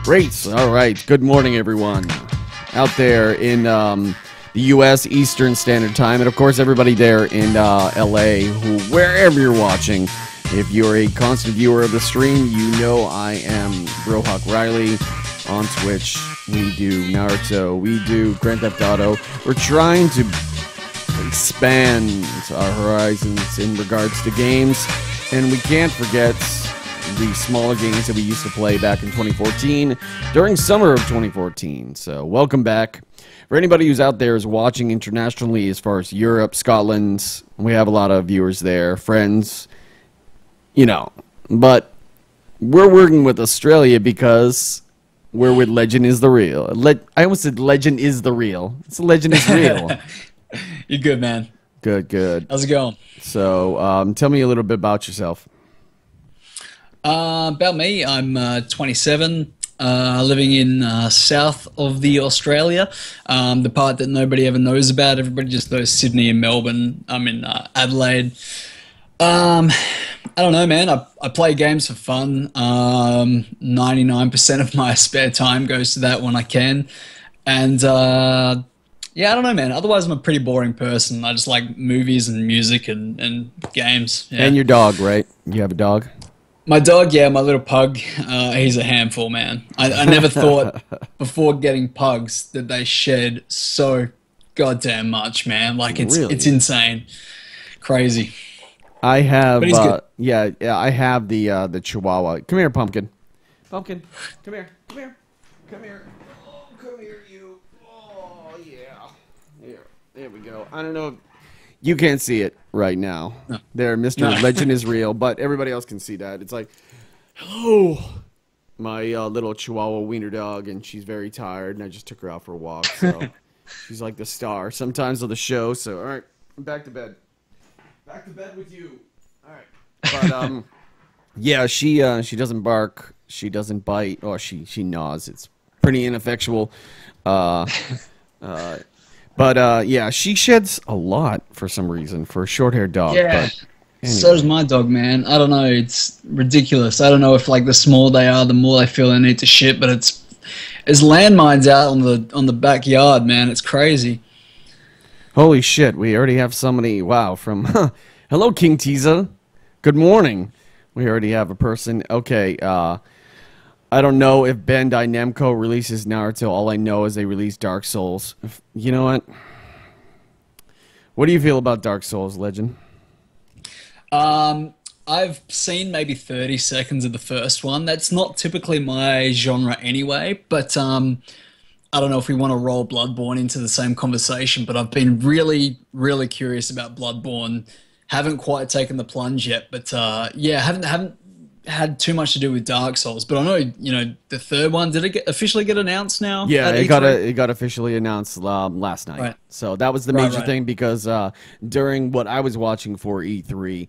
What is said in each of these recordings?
Great. All right. Good morning, everyone out there in the U.S. Eastern Standard Time, and of course, everybody there in L.A. Wherever you're watching. If you're a constant viewer of the stream, you know I am BroHawkRiley. On Twitch, we do Naruto, we do Grand Theft Auto. We're trying to expand our horizons in regards to games, and we can't forget the smaller games that we used to play back in 2014 during summer of 2014. So welcome back. For anybody who's out there is watching internationally, as far as Europe, Scotland, we have a lot of viewers there, friends, you know, but we're working with Australia because we're with Legend is the Real. I almost said Legend is the Real. It's Legend is Real. You're good, man. Good, good. How's it going? So tell me a little bit about yourself. About me, I'm 27, living in south of the Australia, the part that nobody ever knows about. Everybody just knows Sydney and Melbourne. I'm in Adelaide. I don't know, man. I play games for fun. 99% of my spare time goes to that when I can. And yeah, I don't know, man. Otherwise, I'm a pretty boring person. I just like movies and music and games. Yeah. And your dog, right? You have a dog? My dog, yeah, my little pug, he's a handful, man. I never thought before getting pugs that they shed so goddamn much, man. Like, it's insane. Crazy. I have, yeah, I have the Chihuahua. Come here, Pumpkin. Pumpkin, come here, come here, come here. Oh, come here, you. Oh, yeah. There we go. I don't know if you can't see it right now. No. There, Mr. Legend is Real, but everybody else can see that. It's like, hello, my little Chihuahua wiener dog, and she's very tired, and I just took her out for a walk, so she's like the star sometimes of the show, so all right, I'm back to bed. Back to bed with you. All right. But yeah, she doesn't bark, she doesn't bite, or she gnaws. It's pretty ineffectual. But yeah, she sheds a lot for some reason for a short-haired dog. Yeah. But anyway. So does my dog, man. I don't know. It's ridiculous. I don't know if like the smaller they are, the more they feel they need to shit. But it's landmines out on the backyard, man. It's crazy. Holy shit! We already have somebody. Wow. From hello, King Tiza. Good morning. We already have a person. Okay. I don't know if Bandai Namco releases Naruto. All I know is they release Dark Souls. You know what? What do you feel about Dark Souls, Legend? I've seen maybe 30 seconds of the first one. That's not typically my genre anyway, but I don't know if we want to roll Bloodborne into the same conversation, but I've been really, really curious about Bloodborne. Haven't quite taken the plunge yet, but yeah, haven't had too much to do with Dark Souls, but I know, you know, the third one, did it officially get announced now? Yeah, it got officially announced last night. Right. So that was the major thing because during what I was watching for E3,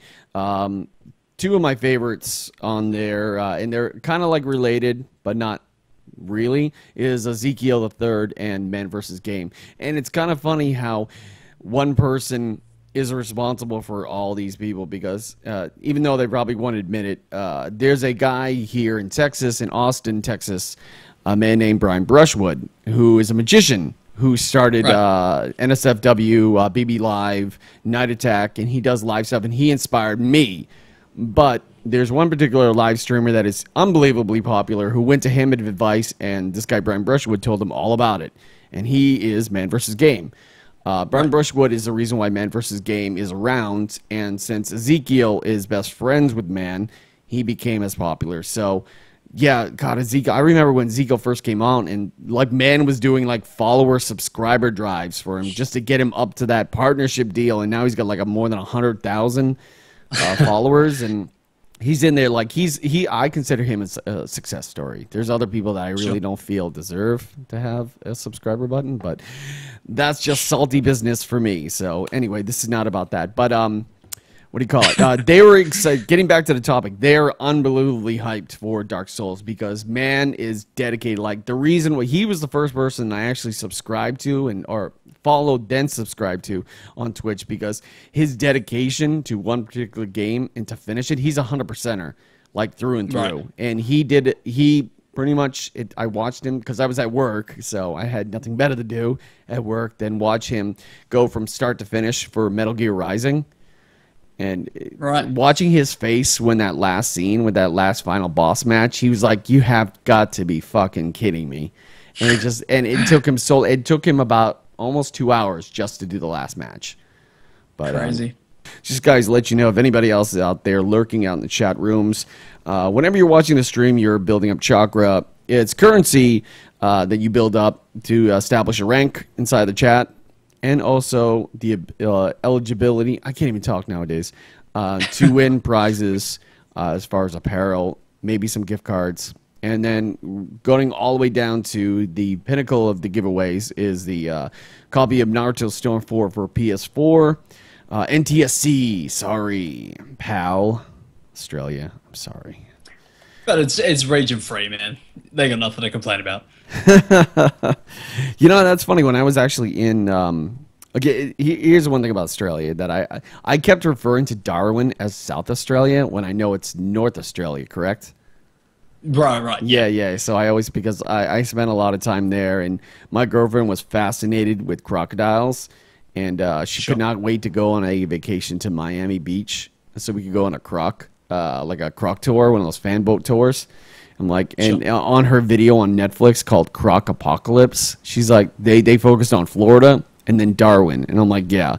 two of my favorites on there, and they're kind of like related, but not really, is Ezekiel the Third and Man vs. Game. And it's kind of funny how one person is responsible for all these people because even though they probably won't admit it, there's a guy here in Texas, in Austin, Texas, a man named Brian Brushwood, who is a magician who started NSFW, BB Live, Night Attack, and he does live stuff, and he inspired me. But there's one particular live streamer that is unbelievably popular who went to him with advice, and this guy, Brian Brushwood, told him all about it. And he is Man vs. Game. Brian Brushwood is the reason why Man vs. Game is around, and since Ezekiel is best friends with Man, he became as popular. So, yeah, God, Ezekiel, I remember when Ezekiel first came out, and like Man was doing like follower subscriber drives for him just to get him up to that partnership deal, and now he's got like more than 100,000 followers, and he's in there like I consider him a success story. There's other people that I really don't feel deserve to have a subscriber button, but that's just salty business for me. So anyway, this is not about that. But what do you call it? They were excited. Getting back to the topic, they're unbelievably hyped for Dark Souls because Man is dedicated. Like the reason why he was the first person I actually subscribed to or followed then subscribed to on Twitch because his dedication to one particular game and to finish it, he's 100%er like through and through. Right. And he pretty much I watched him because I was at work, so I had nothing better to do at work than watch him go from start to finish for Metal Gear Rising. And watching his face when that last scene with that last final boss match, he was like, "You have got to be fucking kidding me!" And it took him about almost 2 hours just to do the last match. But crazy. Just guys, let you know if anybody else is out there lurking out in the chat rooms. Whenever you're watching the stream, you're building up chakra. It's currency that you build up to establish a rank inside the chat. And also the eligibility, I can't even talk nowadays, to win prizes as far as apparel, maybe some gift cards. And then going all the way down to the pinnacle of the giveaways is the copy of Naruto Storm 4 for PS4. NTSC, sorry. PAL, Australia, I'm sorry. But it's region free, man. They got nothing to complain about. You know, that's funny. When I was actually in, okay, here's one thing about Australia that I kept referring to Darwin as South Australia when I know it's North Australia, correct? Right. Yeah. So I always, because I spent a lot of time there, and my girlfriend was fascinated with crocodiles, and she could not wait to go on a vacation to Miami Beach so we could go on a croc, like a croc tour, one of those fan boat tours. I'm like, and on her video on Netflix called Croc Apocalypse, she's like, they focused on Florida and then Darwin. And I'm like, yeah.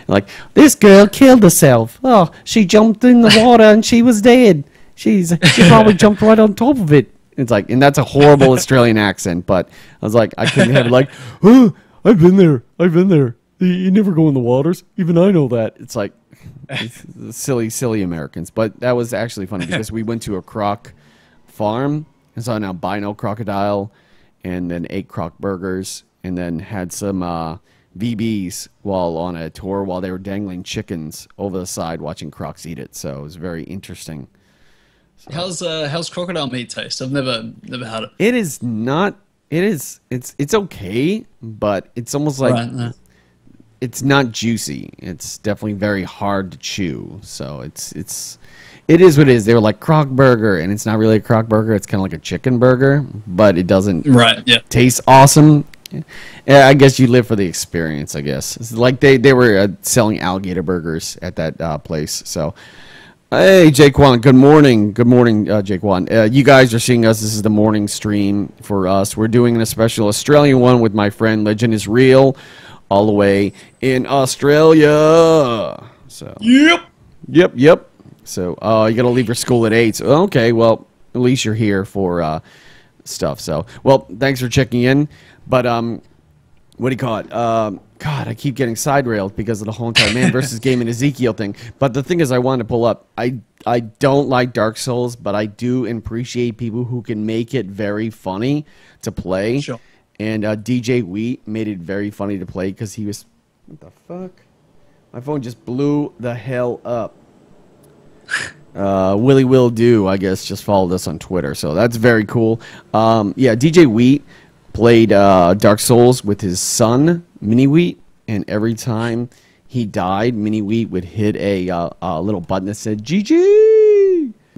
Like, this girl killed herself. Oh, she jumped in the water and she was dead. She probably jumped right on top of it. It's like, and that's a horrible Australian accent, but I was like, I couldn't have it like, oh, I've been there. You never go in the waters. Even I know that. It's like, it's silly Americans. But that was actually funny because we went to a croc farm and saw an albino crocodile and then ate croc burgers and then had some VBs while on a tour while they were dangling chickens over the side watching crocs eat it. So it was very interesting. So, how's crocodile meat taste? I've never had it. It is not. It's okay, but it's almost like it's not juicy. It's definitely very hard to chew. So it is what it is. They were like croc burger, and it's not really a croc burger. It's kind of like a chicken burger, but it doesn't taste awesome. Yeah, I guess you live for the experience. I guess it's like they were selling alligator burgers at that place. So. Hey, Jaquan, good morning. Good morning, Jaquan. You guys are seeing us. This is the morning stream for us. We're doing a special Australian one with my friend Legend is Real, all the way in Australia. So. Yep. So, you got to leave your school at 8. So, okay, well, at least you're here for stuff. So, well, thanks for checking in. But, what do you call it? God, I keep getting side-railed because of the whole entire Man versus Game and Ezekiel thing. But the thing is, I wanted to pull up. I don't like Dark Souls, but I do appreciate people who can make it very funny to play. Sure. And DJ Wheat made it very funny to play because he was... What the fuck? My phone just blew the hell up. Willie Will Do, I guess, just followed us on Twitter. So that's very cool. Yeah, DJ Wheat played Dark Souls with his son, Mini Wheat, and every time he died, Mini Wheat would hit a little button that said GG.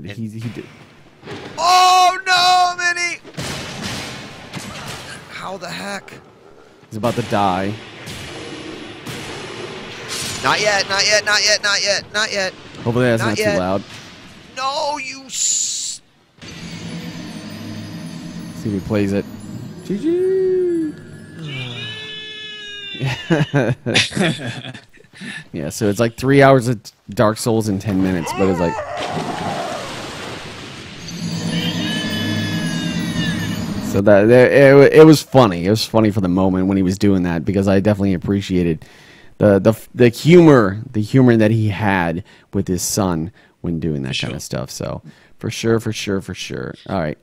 He did. Oh no, Mini! How the heck? He's about to die. Not yet. Hopefully that's not too loud. No, you. See if he plays it. GG. Yeah, so it's like 3 hours of Dark Souls in 10 minutes, but it's like... So that it was funny. It was funny for the moment when he was doing that because I definitely appreciated the humor that he had with his son when doing that kind of stuff. So for sure. All right,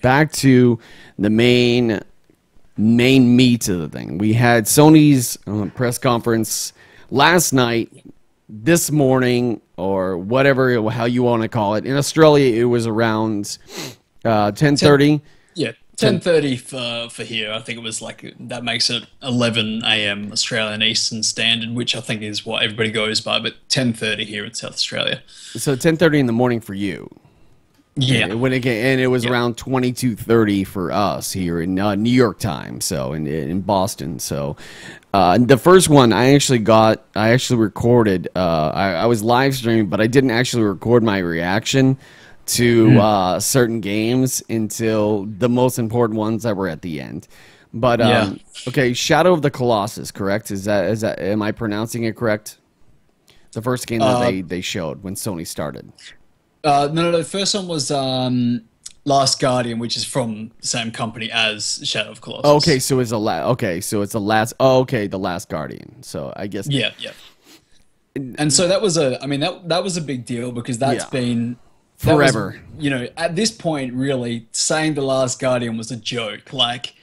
back to the main meat of the thing. We had Sony's press conference last night, this morning, or whatever, how you want to call it. In Australia, it was around 10:30. Yeah, 10:30 for here. I think it was like, that makes it 11 a.m. Australian Eastern Standard, which I think is what everybody goes by, but 10:30 here in South Australia. So 10:30 in the morning for you. Yeah. When it came, and it was around 22:30 for us here in New York time, so in Boston. So the first one I actually recorded. I was live streaming, but I didn't actually record my reaction to certain games until the most important ones that were at the end. But okay, Shadow of the Colossus, correct? Is that am I pronouncing it correct? The first game that they showed when Sony started. No. The first one was Last Guardian, which is from the same company as Shadow of Colossus. Okay, so it's the Last Guardian. So I guess yeah. And so that was that was a big deal because that's been forever. At this point, really saying The Last Guardian was a joke. Like,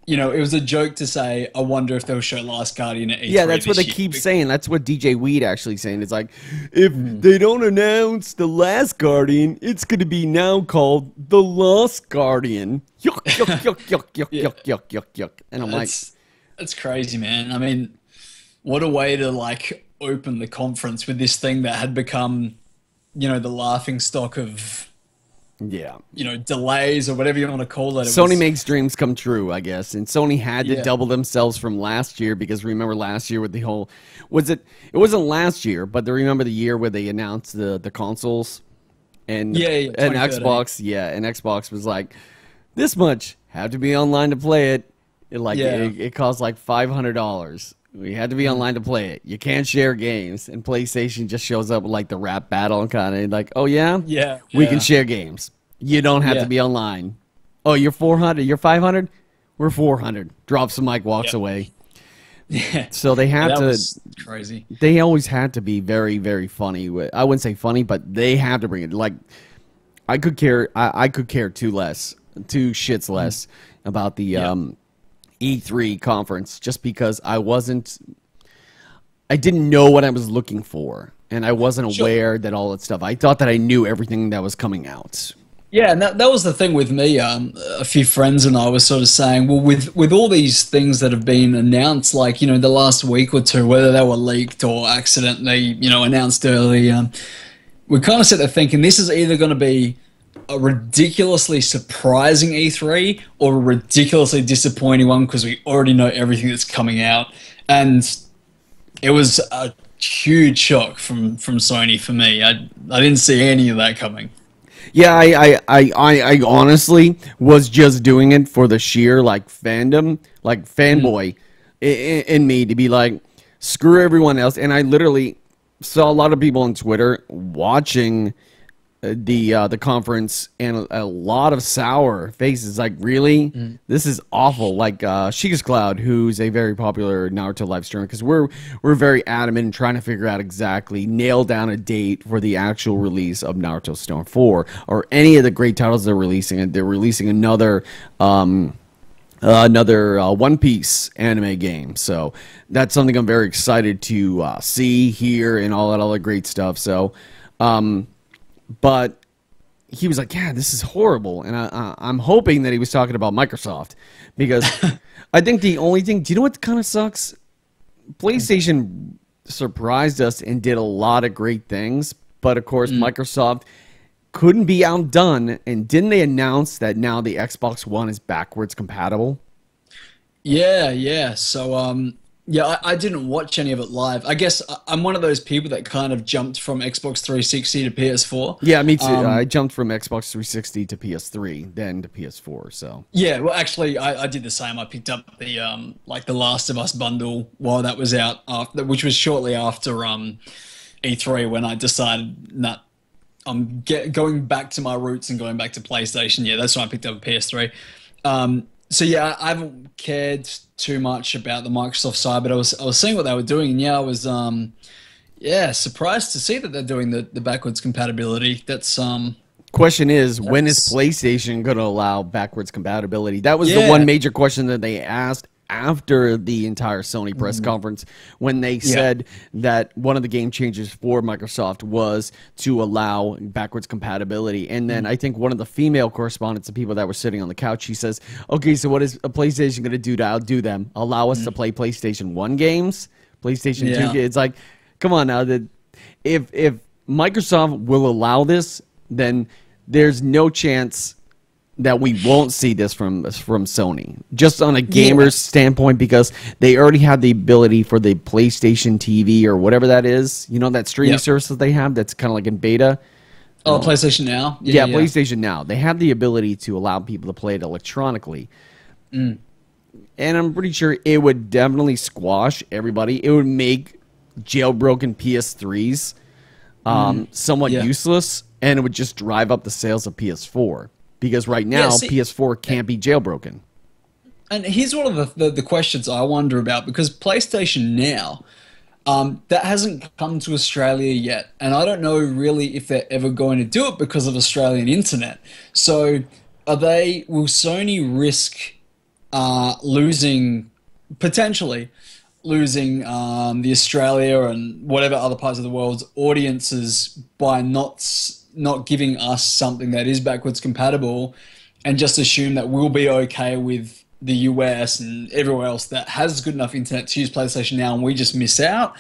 it was a joke to say, I wonder if they'll show Last Guardian at E3. Yeah, that's what they keep saying. That's what DJ Weed actually saying. It's like, if they don't announce The Last Guardian, it's going to be now called The Lost Guardian. Yuck, yuck, yuck, yuck, yuck, yuck, yuck, yuck, yuck. And I'm that's crazy, man. I mean, what a way to, like, open the conference with this thing that had become, the laughing stock of... delays or whatever you want to call it. Sony makes dreams come true, I guess. And Sony had to double themselves from last year because remember last year with the whole... It wasn't last year, but remember the year where they announced the consoles? And Xbox, and Xbox was like, this much, have to be online to play it. It costs like $500. We had to be online to play it. You can't share games. And PlayStation just shows up with like the rap battle kind of like, oh yeah? We can share games. You don't have to be online. Oh, you're 400? You're 500? We're 400. Drops the mic, walks away. Yeah. So they have to... was crazy. They always had to be very, very funny. I wouldn't say funny, but they have to bring it. Like, I could care two shits less about the... E3 conference just because I didn't know what I was looking for and I wasn't aware that all that stuff. I thought that I knew everything that was coming out. Yeah, and that was the thing with me. A few friends and I were sort of saying, well, with all these things that have been announced, like, the last week or two, whether they were leaked or accidentally, announced early, we kind of sit there thinking this is either going to be a ridiculously surprising E3 or a ridiculously disappointing one because we already know everything that's coming out. And it was a huge shock from Sony for me. I didn't see any of that coming. Yeah, I honestly was just doing it for the sheer fandom, fanboy in me to be like, screw everyone else. And I literally saw a lot of people on Twitter watching the conference and a lot of sour faces like, really? This is awful. Like Sheikah's Cloud, who's a very popular Naruto live streamer, because we're very adamant in trying to figure out nail down a date for the actual release of Naruto Storm 4 or any of the great titles they're releasing. And they're releasing another One Piece anime game, so that's something I'm very excited to see, hear, and all that other great stuff. So but he was like, yeah, this is horrible. And I'm hoping that he was talking about Microsoft because I think the only thing, do you know what kind of sucks? PlayStation surprised us and did a lot of great things. But, of course, Microsoft couldn't be outdone. And didn't they announce that now the Xbox One is backwards compatible? Yeah. So, yeah, I didn't watch any of it live. I guess I'm one of those people that kind of jumped from Xbox 360 to PS4. Yeah, me too. I jumped from Xbox 360 to PS3, then to PS4. So yeah, well, actually, I did the same. I picked up the the Last of Us bundle while that was out, which was shortly after E3 when I decided that I'm going back to my roots and going back to PlayStation. Yeah, that's when I picked up a PS3. So yeah, I haven't cared too much about the Microsoft side, but I was seeing what they were doing, and yeah, I was surprised to see that they're doing the backwards compatibility. That's question is, when is PlayStation going to allow backwards compatibility? That was the one major question that they asked after the entire Sony press conference, when they said that one of the game changers for Microsoft was to allow backwards compatibility. And then I think one of the female correspondents, the people that were sitting on the couch, she says, okay, so what is a PlayStation going to do to outdo them? Allow us to play PlayStation 1 games? PlayStation 2? It's like, come on now. If Microsoft will allow this, then there's no chance that we won't see this from Sony, just on a gamer's standpoint, because they already have the ability for the PlayStation TV or whatever that is. You know, that streaming service that they have that's kind of like in beta. Oh, PlayStation Now? Yeah, PlayStation Now. They have the ability to allow people to play it electronically. And I'm pretty sure it would definitely squash everybody. It would make jailbroken PS3s somewhat useless, and it would just drive up the sales of PS4. Because right now, PS4 can't be jailbroken. And here's one of the questions I wonder about, because PlayStation Now, that hasn't come to Australia yet. And I don't know really if they're ever going to do it because of Australian internet. So will Sony risk potentially losing the Australia and whatever other parts of the world's audiences by not giving us something that is backwards compatible, and just assume that we'll be okay with the US and everywhere else that has good enough internet to use PlayStation Now, and we just miss out?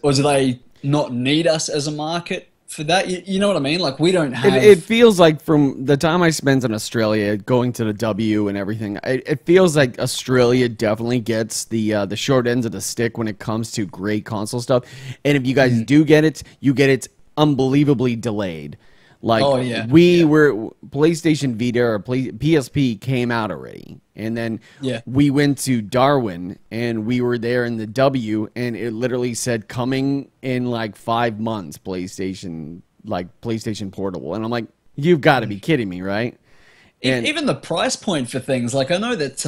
Or do they not need us as a market for that? You know what I mean? Like, we don't have... It feels like, from the time I spent in Australia, going to the W and everything, it feels like Australia definitely gets the short ends of the stick when it comes to great console stuff. And if you guys do get it, you get it unbelievably delayed. Like, we were PlayStation Vita or PSP came out already, and then we went to Darwin and we were there in the W, and it literally said coming in like 5 months, PlayStation Portable, and I'm like, you've got to be kidding me, right? And even the price point for things, like, I know that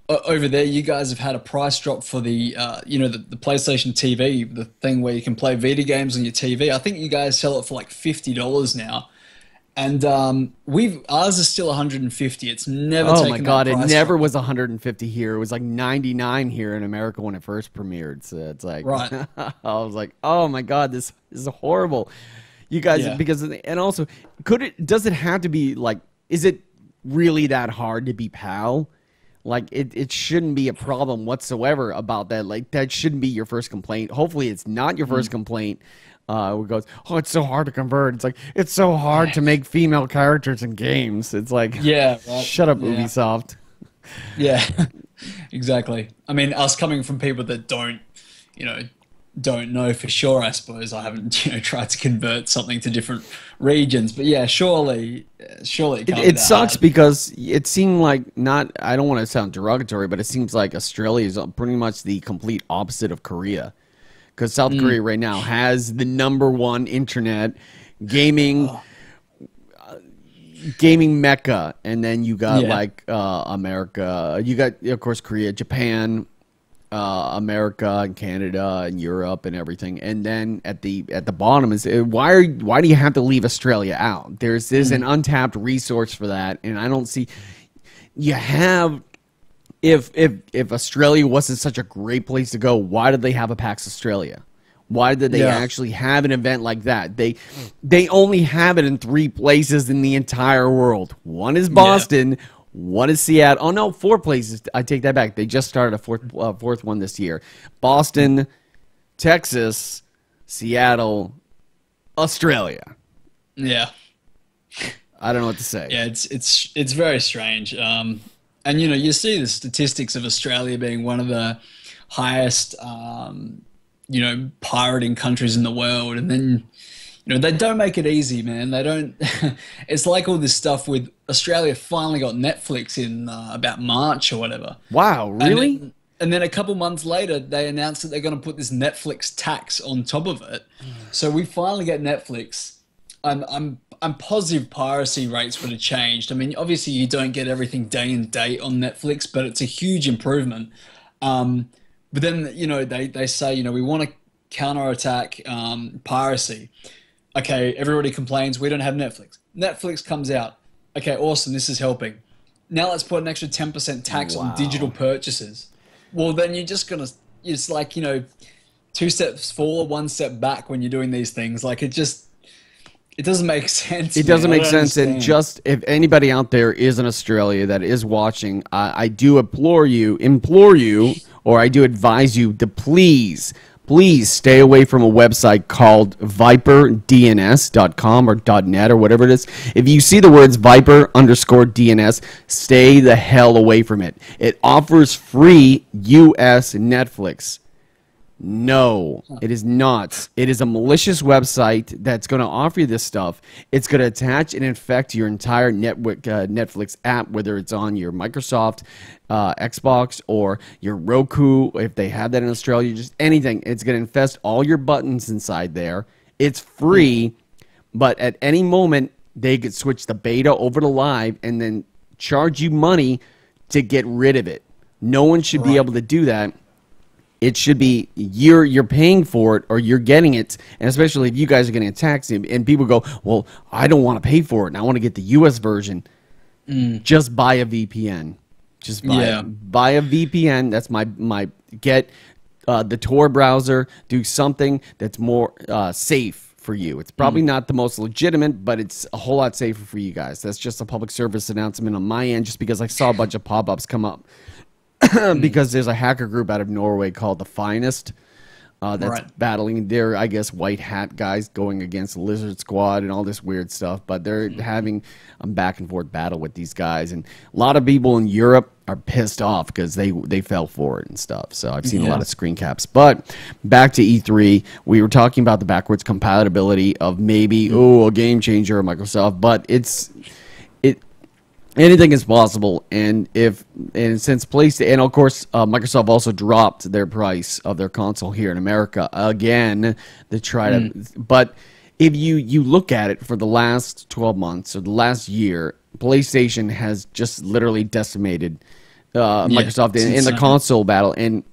over there you guys have had a price drop for the the PlayStation TV, the thing where you can play Vita games on your TV. I think you guys sell it for like $50 now, and ours is still $150. It's never taken. Oh my god, it never was $150 here. It was like $99 here in America when it first premiered. So it's like, right. I was like, oh my god, this is horrible. You guys, because, and also, does it have to be like, is it really that hard to be PAL? Like, it shouldn't be a problem whatsoever about that. Like, that shouldn't be your first complaint. Hopefully, it's not your first complaint. Where it goes, oh, it's so hard to convert. It's like, it's so hard to make female characters in games. It's like, shut up, Ubisoft. Yeah, exactly. I mean, us coming from people that don't know for sure, I suppose. I haven't tried to convert something to different regions, but yeah, surely it sucks hard. Because it seemed like, I don't want to sound derogatory, but it seems like Australia is pretty much the complete opposite of Korea, because South Korea right now has the #1 internet gaming mecca, and then you got like America, you got, of course, Korea, Japan, America and Canada and Europe and everything, and then at the bottom is why do you have to leave Australia out? There's an untapped resource for that, and I don't see you have. If Australia wasn't such a great place to go, why did they have a PAX Australia? Why did they actually have an event like that? They only have it in 3 places in the entire world. One is Boston. One is Seattle. Oh, no, 4 places. I take that back. They just started a fourth one this year. Boston, Texas, Seattle, Australia. Yeah. I don't know what to say. Yeah, it's very strange. And, you see the statistics of Australia being one of the highest, pirating countries in the world. And then, they don't make it easy, man. They don't. It's like all this stuff with Australia finally got Netflix in about March or whatever. Wow, really? And then a couple months later, they announced that they're going to put this Netflix tax on top of it. So we finally get Netflix. I'm positive piracy rates would have changed. I mean, obviously you don't get everything day and date on Netflix, but it's a huge improvement. But then, they say, we want to counterattack piracy. Okay, everybody complains, we don't have Netflix. Netflix comes out. Okay, awesome, this is helping. Now let's put an extra 10% tax on digital purchases. Well, then you're just going to, it's like, 2 steps forward, 1 step back when you're doing these things. Like, it doesn't make sense. It doesn't make sense. And just, if anybody out there is in Australia that is watching, I do implore you, or I do advise you to please please stay away from a website called viperdns.com or .net or whatever it is. If you see the words viper_DNS, stay the hell away from it. It offers free U.S. Netflix. No, it is not. It is a malicious website that's going to offer you this stuff. It's going to attach and infect your entire Netflix app, whether it's on your Microsoft Xbox or your Roku, if they have that in Australia, just anything. It's going to infest all your buttons inside there. It's free, but at any moment, they could switch the beta over to live and then charge you money to get rid of it. No one should be able to do that. It should be you're paying for it or you're getting it, and especially if you guys are getting attacked and people go, well, I don't want to pay for it and I want to get the US version. Just buy a VPN. Just buy a VPN. That's my get the Tor browser. Do something that's more safe for you. It's probably not the most legitimate, but it's a whole lot safer for you guys. That's just a public service announcement on my end, just because I saw a bunch of pop-ups come up. Because there's a hacker group out of Norway called the Finest that's battling their, I guess, white hat guys going against Lizard Squad and all this weird stuff. But they're having a back and forth battle with these guys, and a lot of people in Europe are pissed off because they fell for it and stuff. So I've seen a lot of screen caps. But back to E3, we were talking about the backwards compatibility of maybe a game changer of Microsoft, but anything is possible, and since PlayStation, and of course Microsoft also dropped their price of their console here in America again to try to. But if you look at it for the last 12 months or the last year, PlayStation has just literally decimated Microsoft in the console battle, and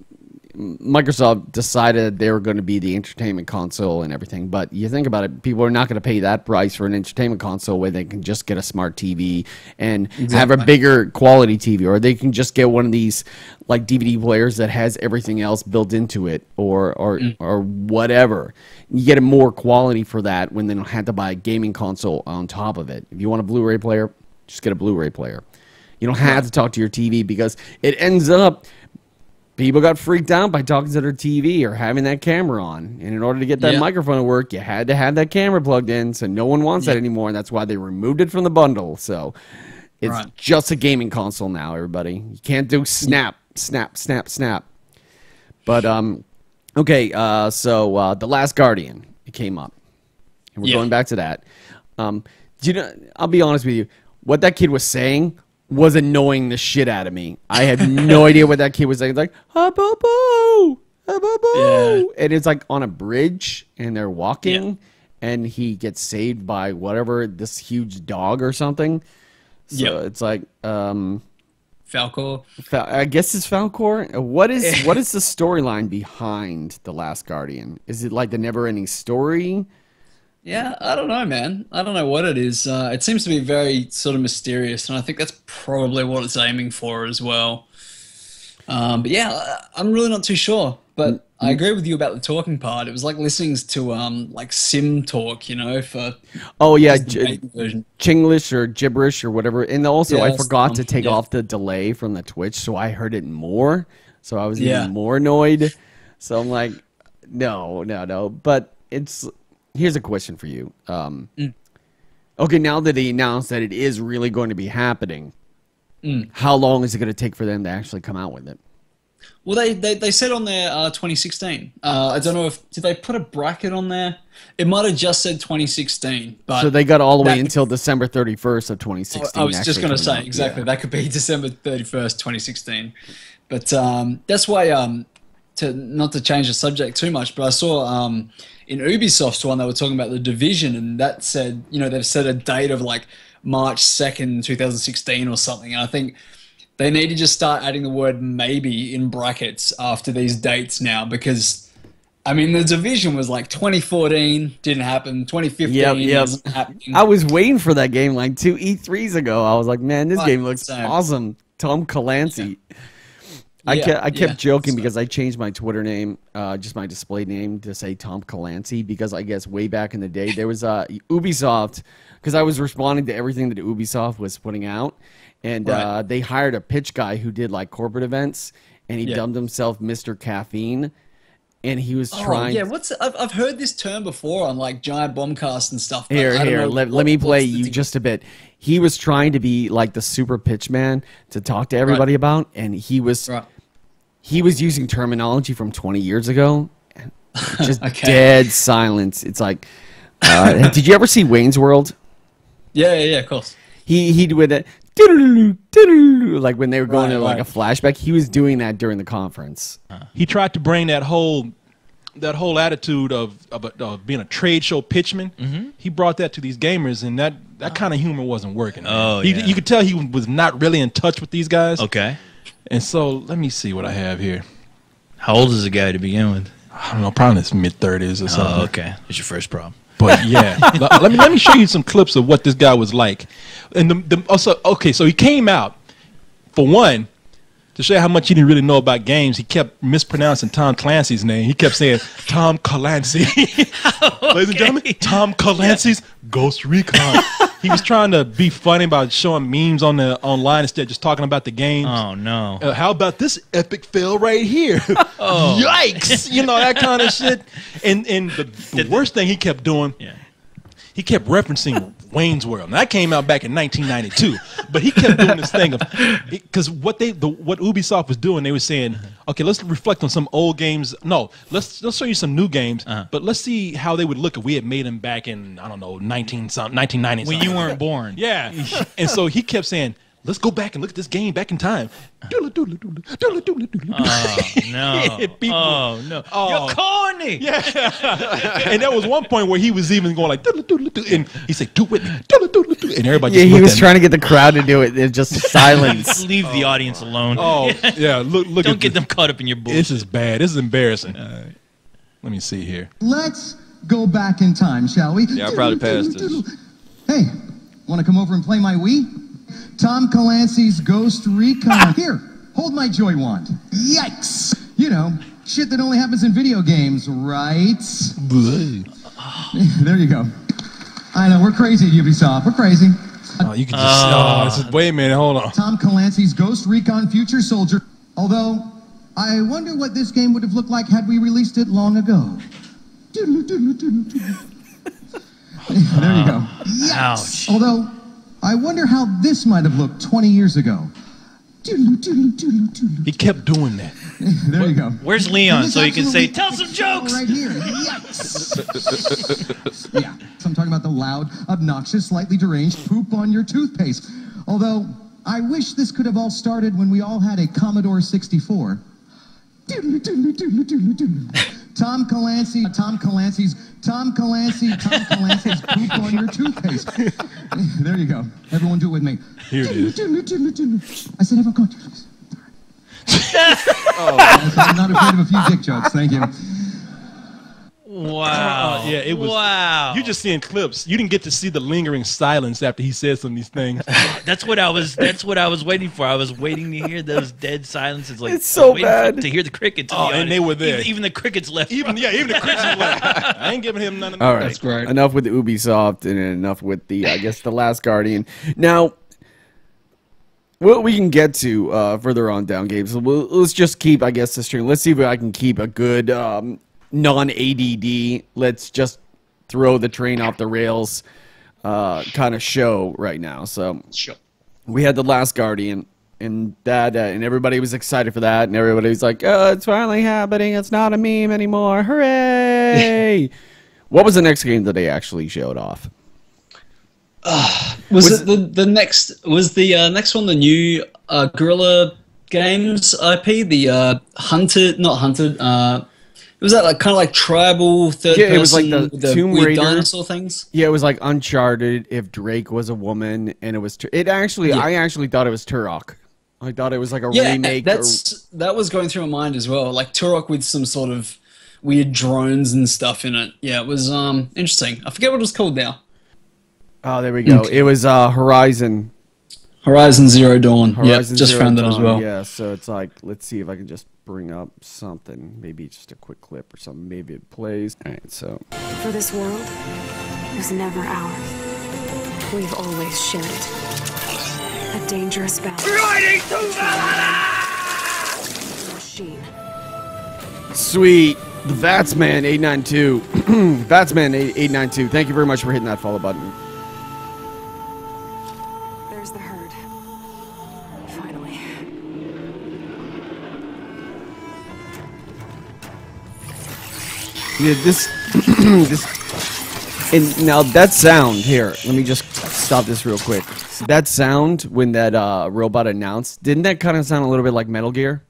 Microsoft decided they were going to be the entertainment console and everything, but you think about it, people are not going to pay that price for an entertainment console where they can just get a smart TV and have a bigger quality TV, or they can just get one of these like DVD players that has everything else built into it, or whatever. You get a more quality for that when they don't have to buy a gaming console on top of it. If you want a Blu-ray player, just get a Blu-ray player. You don't have to talk to your TV, because it ends up people got freaked out by talking to their TV or having that camera on. And in order to get that microphone to work, you had to have that camera plugged in. So no one wants that anymore. And that's why they removed it from the bundle. So it's just a gaming console now, everybody. You can't do snap. But, okay, so The Last Guardian, it came up. And we're going back to that. I'll be honest with you. What that kid was saying was annoying the shit out of me. I had no idea what that kid was saying. It's like, ha-boo-boo, ha-boo-boo. And it's like on a bridge, and they're walking, and he gets saved by whatever, this huge dog or something. So it's like, Falcor. I guess it's Falcor. What is the storyline behind The Last Guardian? Is it like the never-ending story? Yeah, I don't know, man. I don't know what it is. It seems to be very sort of mysterious, and I think that's probably what it's aiming for as well. But yeah, I'm really not too sure. But I agree with you about the talking part. It was like listening to like sim talk, you know, for Chinglish or gibberish or whatever. And also, I forgot to take off the delay from the Twitch, so I heard it more. So I was even more annoyed. So I'm like, no. But it's. Here's a question for you. Okay, now that they announced that it is really going to be happening, how long is it going to take for them to actually come out with it? Well, they said on their 2016. I don't know did they put a bracket on there? It might have just said 2016. But so they got all the way until December 31st of 2016. I was just going to say, exactly. That could be December 31st, 2016. But that's why, not to change the subject too much, but I saw in Ubisoft's one, they were talking about The Division, and that said, you know, they've set a date of like March 2nd, 2016 or something. And I think they need to just start adding the word maybe in brackets after these dates now, because, I mean, The Division was like 2014, didn't happen. 2015 wasn't happening. I was waiting for that game like 2 E3s ago. I was like, man, this game looks awesome. Tom Clancy. Yeah. I kept joking because I changed my Twitter name, just my display name, to say Tom Clancy, because I guess way back in the day there was Ubisoft, because I was responding to everything that Ubisoft was putting out, and they hired a pitch guy who did like corporate events, and he dubbed himself Mr. Caffeine, and he was trying. Yeah, I've heard this term before on like Giant Bombcast and stuff. But Here, let me play you just a bit. He was trying to be like the super pitchman to talk to everybody about, and he was using terminology from 20 years ago. Just dead silence. It's like, did you ever see Wayne's World? Yeah, of course. He would like when they were going to like a flashback. He was doing that during the conference. He tried to bring that whole attitude of being a trade show pitchman. He brought that to these gamers, and that kind of humor wasn't working. You could tell he was not really in touch with these guys. Okay. And so let me see what I have here. How old is the guy to begin with? I don't know, probably in his mid-30s or something. Oh, okay. It's your first problem. But yeah, let me show you some clips of what this guy was like. And also, okay, so he came out, for one, to show you how much he didn't really know about games. He kept mispronouncing Tom Clancy's name. He kept saying Tom Clancy. Ladies and gentlemen, Tom Clancy's Ghost Recon. He was trying to be funny about showing memes online instead of just talking about the game. Oh, no. How about this epic fail right here? Yikes! You know, that kind of shit. And the worst thing he kept doing, he kept referencing Wayne's World. Now, that came out back in 1992, but he kept doing this thing of, because what Ubisoft was doing, they were saying, okay, let's reflect on some old games. No, let's show you some new games, but let's see how they would look if we had made them back in, I don't know, 1990 when you weren't born. Yeah. And so he kept saying, let's go back and look at this game back in time. Oh, no. Oh, no. You're corny. Yeah. And there was one point where he was even going like, and he said, do it. And everybody just he was trying to get the crowd to do it. It's just silence. Leave the audience alone. Oh, yeah. Look. Don't get them caught up in your bullshit. This is bad. This is embarrassing. Let me see here. Let's go back in time, shall we? Yeah, I probably passed this. Hey, want to come over and play my Wii? Tom Clancy's Ghost Recon. Here, hold my joy wand. Yikes! You know, shit that only happens in video games, right? There you go. I know, we're crazy at Ubisoft. We're crazy. Oh, you can just... wait a minute, hold on. Tom Clancy's Ghost Recon Future Soldier. Although, I wonder what this game would have looked like had we released it long ago. There you go. Yes. Ouch. Although... I wonder how this might have looked 20 years ago. He kept doing that. There you go. Where's Leon so he can say, tell some jokes? Right here. Yes. Yeah, so I'm talking about the loud, obnoxious, slightly deranged poop on your toothpaste. Although, I wish this could have all started when we all had a Commodore 64. Tom Clancy's poop on your toothpaste. There you go. Everyone do it with me. Here it is. I said, everyone go. I'm not afraid of a few dick jokes. Thank you. Wow. Yeah, it was. Wow. You just seeing clips. You didn't get to see the lingering silence after he said some of these things. That's what I was waiting for. I was waiting to hear those dead silences. Like, it's so bad to hear the crickets. And they were there. Even the crickets left. Even the crickets left. I ain't giving him none of that. All right. That's great. Enough with Ubisoft and enough with the, I guess, the Last Guardian. Now, what we can get to further on down games. Let's just keep, I guess, the stream. Let's see if I can keep a good non-ADD. Let's just throw the train off the rails kind of show right now. So we had the Last Guardian, and that, and everybody was excited for that, and everybody was like, "Oh, it's finally happening! It's not a meme anymore! Hooray!" What was the next game that they actually showed off? Was it the next? Was the next one the new Guerrilla Games IP? The not hunted. It was that like kind of like tribal third person. It was like the Tomb Raider dinosaur things. Yeah, it was like Uncharted if Drake was a woman, and it was. I actually thought it was Turok. I thought it was like a remake. That was going through my mind as well. Like Turok with some sort of weird drones and stuff in it. Yeah, it was interesting. I forget what it was called now. Oh, there we go. It was Horizon Zero Dawn. Yeah, just found that as well. Yeah, so it's like, let's see if I can just bring up something. Maybe just a quick clip or something. Maybe it plays. All right, so. For this world, it was never ours. We've always shared it. A dangerous battle. Riding to Valhalla! Machine. Sweet. The Vatsman 892. Vatsman 892. Thank you very much for hitting that follow button. There's the herd. Finally. Yeah, this and now that sound here. Let me just stop this real quick. That sound when that robot announced, didn't that kind of sound a little bit like Metal Gear?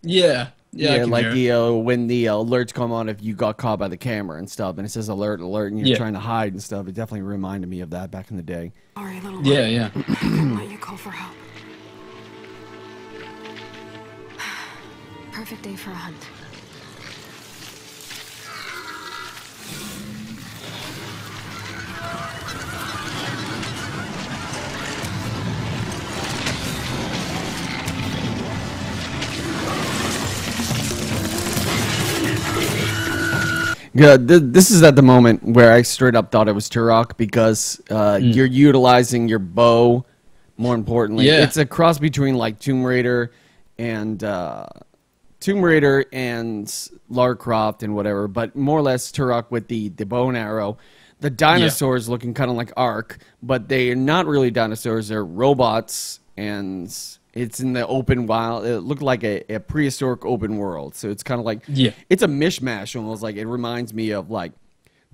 Yeah. Yeah, like when the alerts come on if you got caught by the camera and stuff, and it says alert, alert, and you're trying to hide and stuff. It definitely reminded me of that back in the day. Sorry, little one. Yeah. I'll let you call for help. Perfect day for a hunt. Yeah, this is at the moment where I straight up thought it was Turok because you're utilizing your bow. More importantly, it's a cross between like Tomb Raider and Lara Croft and whatever, but more or less Turok with the bow and arrow. The dinosaurs looking kind of like Ark, but they are not really dinosaurs. They're robots, and it's in the open wild. It looked like a prehistoric open world. So it's kind of like, it's a mishmash almost. Like it reminds me of like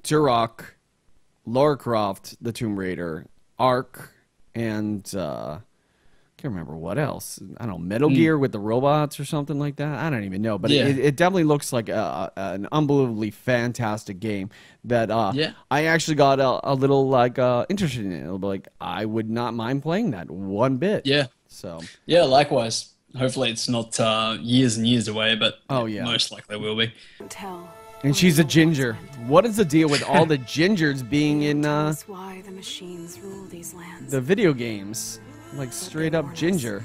Turok, Lara Croft, the Tomb Raider, Ark, and can't remember what else. I don't know, Metal Gear with the robots or something like that. I don't even know. But it definitely looks like an unbelievably fantastic game that I actually got a little like interested in it. Like I would not mind playing that one bit. Yeah. So yeah, likewise. Hopefully it's not years and years away, but most likely will be. And she's a ginger. What is the deal with all the gingers being in why the machines rule these lands. The video games? Like straight up ginger.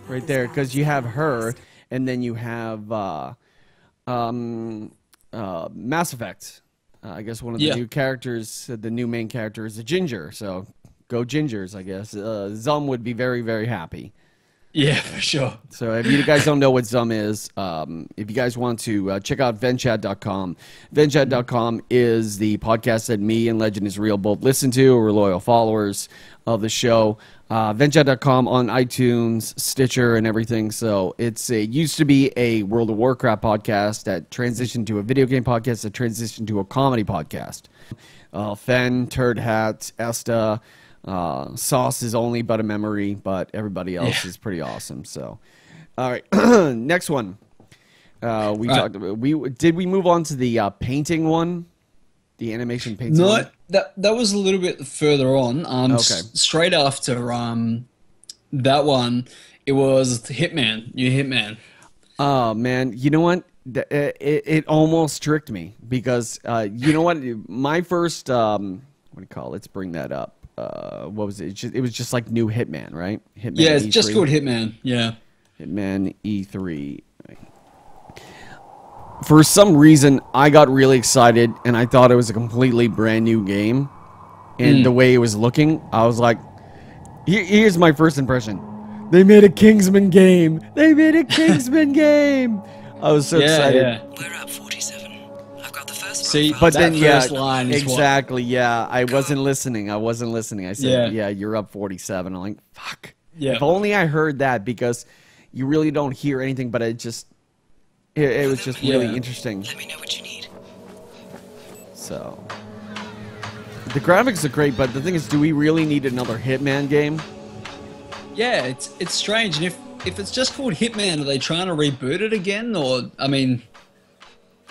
Right there, because you have her, and then you have Mass Effect. I guess one of the new characters, the new main character is a ginger, so go Gingers, I guess. Zum would be very, very happy. Yeah, for sure. So if you guys don't know what Zum is, if you guys want to check out VenChat.com. VenChat.com is the podcast that me and Legend is Real both listen to. We're loyal followers of the show. VenChat.com on iTunes, Stitcher, and everything. So it used to be a World of Warcraft podcast that transitioned to a video game podcast that transitioned to a comedy podcast. Fen, Turd Hat, Esta... Sauce is only but a memory, but everybody else is pretty awesome. So, all right, next one. Talked about. Did we move on to the painting one, the animation painting? No, one? that was a little bit further on. Straight after that one, it was Hitman. New Hitman. Oh man, you know what? It almost tricked me because you know what? My first what do you call it? Let's bring that up. What was it? It was just like new Hitman, right? Hitman it's E3. just called Hitman. Yeah. Hitman E3. For some reason, I got really excited, and I thought it was a completely brand new game. And the way it was looking, I was like, here's my first impression. They made a Kingsman game. They made a Kingsman game. I was so excited. Yeah. We're up 47. I've got the first See, but then first line is exactly, I wasn't listening. I said, you're up 47. I'm like, fuck. Yeah. If only I heard that, because you really don't hear anything, but it was just really interesting. Let me know what you need. So the graphics are great, but the thing is, do we really need another Hitman game? Yeah, it's strange. And if it's just called Hitman, are they trying to reboot it again? Or, I mean,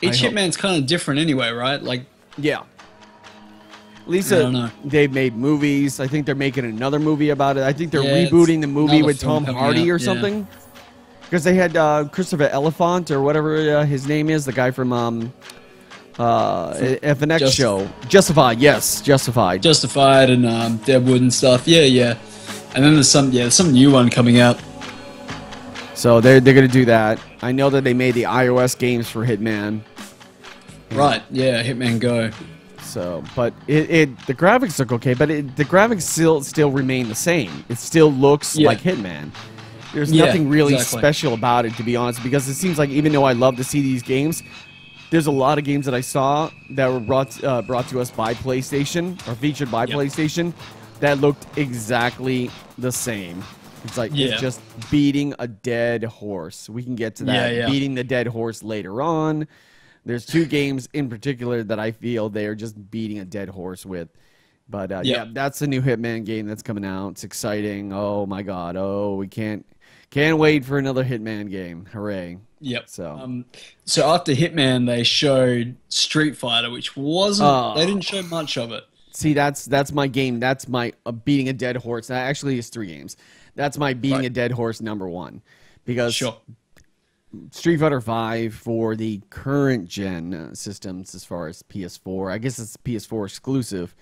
each Hitman's kind of different anyway, right? Like, yeah. Lisa, they've made movies. I think they're making another movie about it. I think they're rebooting the movie with Tom Hardy or something. Because they had Christopher Elephant or whatever his name is, the guy from FNX show. Justified, yes, Justified. Justified and Deadwood and stuff. Yeah. And then there's some new one coming out. So they're going to do that. I know that they made the iOS games for Hitman. Right, yeah, Hitman Go. So, but the graphics look okay, but the graphics still remain the same. It still looks like Hitman. there's nothing really special about it, to be honest, because it seems like even though I love to see these games, there's a lot of games that I saw that were brought to us by PlayStation or featured by PlayStation that looked exactly the same. It's like it's just beating a dead horse. We can get to that. Beating the dead horse later on. There's 2 games in particular that I feel they are just beating a dead horse with. But yeah, that's the new Hitman game that's coming out. It's exciting. Oh my God. Oh, we can't wait for another Hitman game. Hooray. Yep. So after Hitman, they showed Street Fighter, which wasn't. They didn't show much of it. See, that's my game. That's my beating a dead horse. That actually is 3 games. That's my beating a dead horse #1, because Street Fighter 5 for the current gen systems, as far as PS4, I guess it's PS4 exclusive.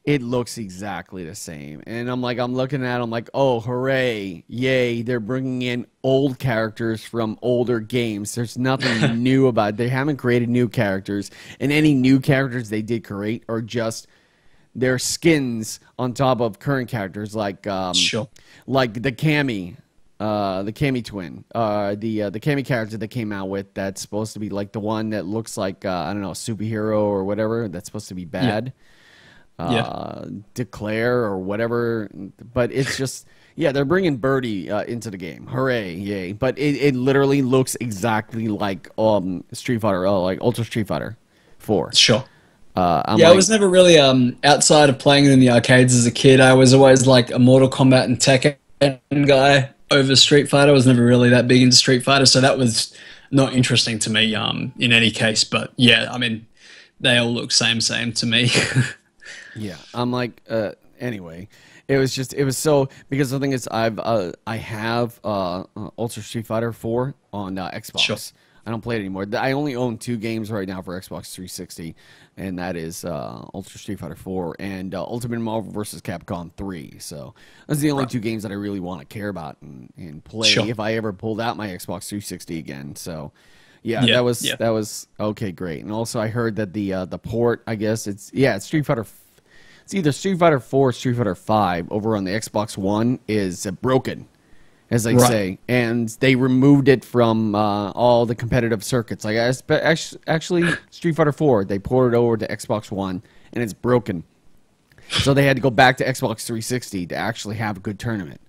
It looks exactly the same, and I'm looking at it, I'm like, oh, hooray, yay! They're bringing in old characters from older games. There's nothing new about it. They haven't created new characters, and any new characters they did create are just their skins on top of current characters, like like the Cammy twin, the Cammy character that came out with, that's supposed to be like the one that looks like I don't know, a superhero or whatever, that's supposed to be bad. Declare or whatever, but it's just they're bringing Birdie into the game. Hooray, yay! But it literally looks exactly like Street Fighter, like Ultra Street Fighter 4. I was never really outside of playing it in the arcades as a kid. I was always like a Mortal Kombat and Tekken guy over Street Fighter. I was never really that big into Street Fighter, so that was not interesting to me in any case. But yeah, I mean, they all look same to me. Yeah, I'm like, anyway, it was so, because the thing is, I have Ultra Street Fighter 4 on Xbox. I don't play it anymore. I only own 2 games right now for Xbox 360, and that is Ultra Street Fighter 4 and Ultimate Marvel vs. Capcom 3. So those are the only 2 games that I really want to care about and play if I ever pulled out my Xbox 360 again. So that was okay, great. And also I heard that the port, I guess it's Street Fighter. It's either Street Fighter 4 or Street Fighter 5 over on the Xbox One is broken, as they say, and they removed it from all the competitive circuits. Like actually, Street Fighter 4, they ported it over to Xbox One, and it's broken. So they had to go back to Xbox 360 to actually have a good tournament.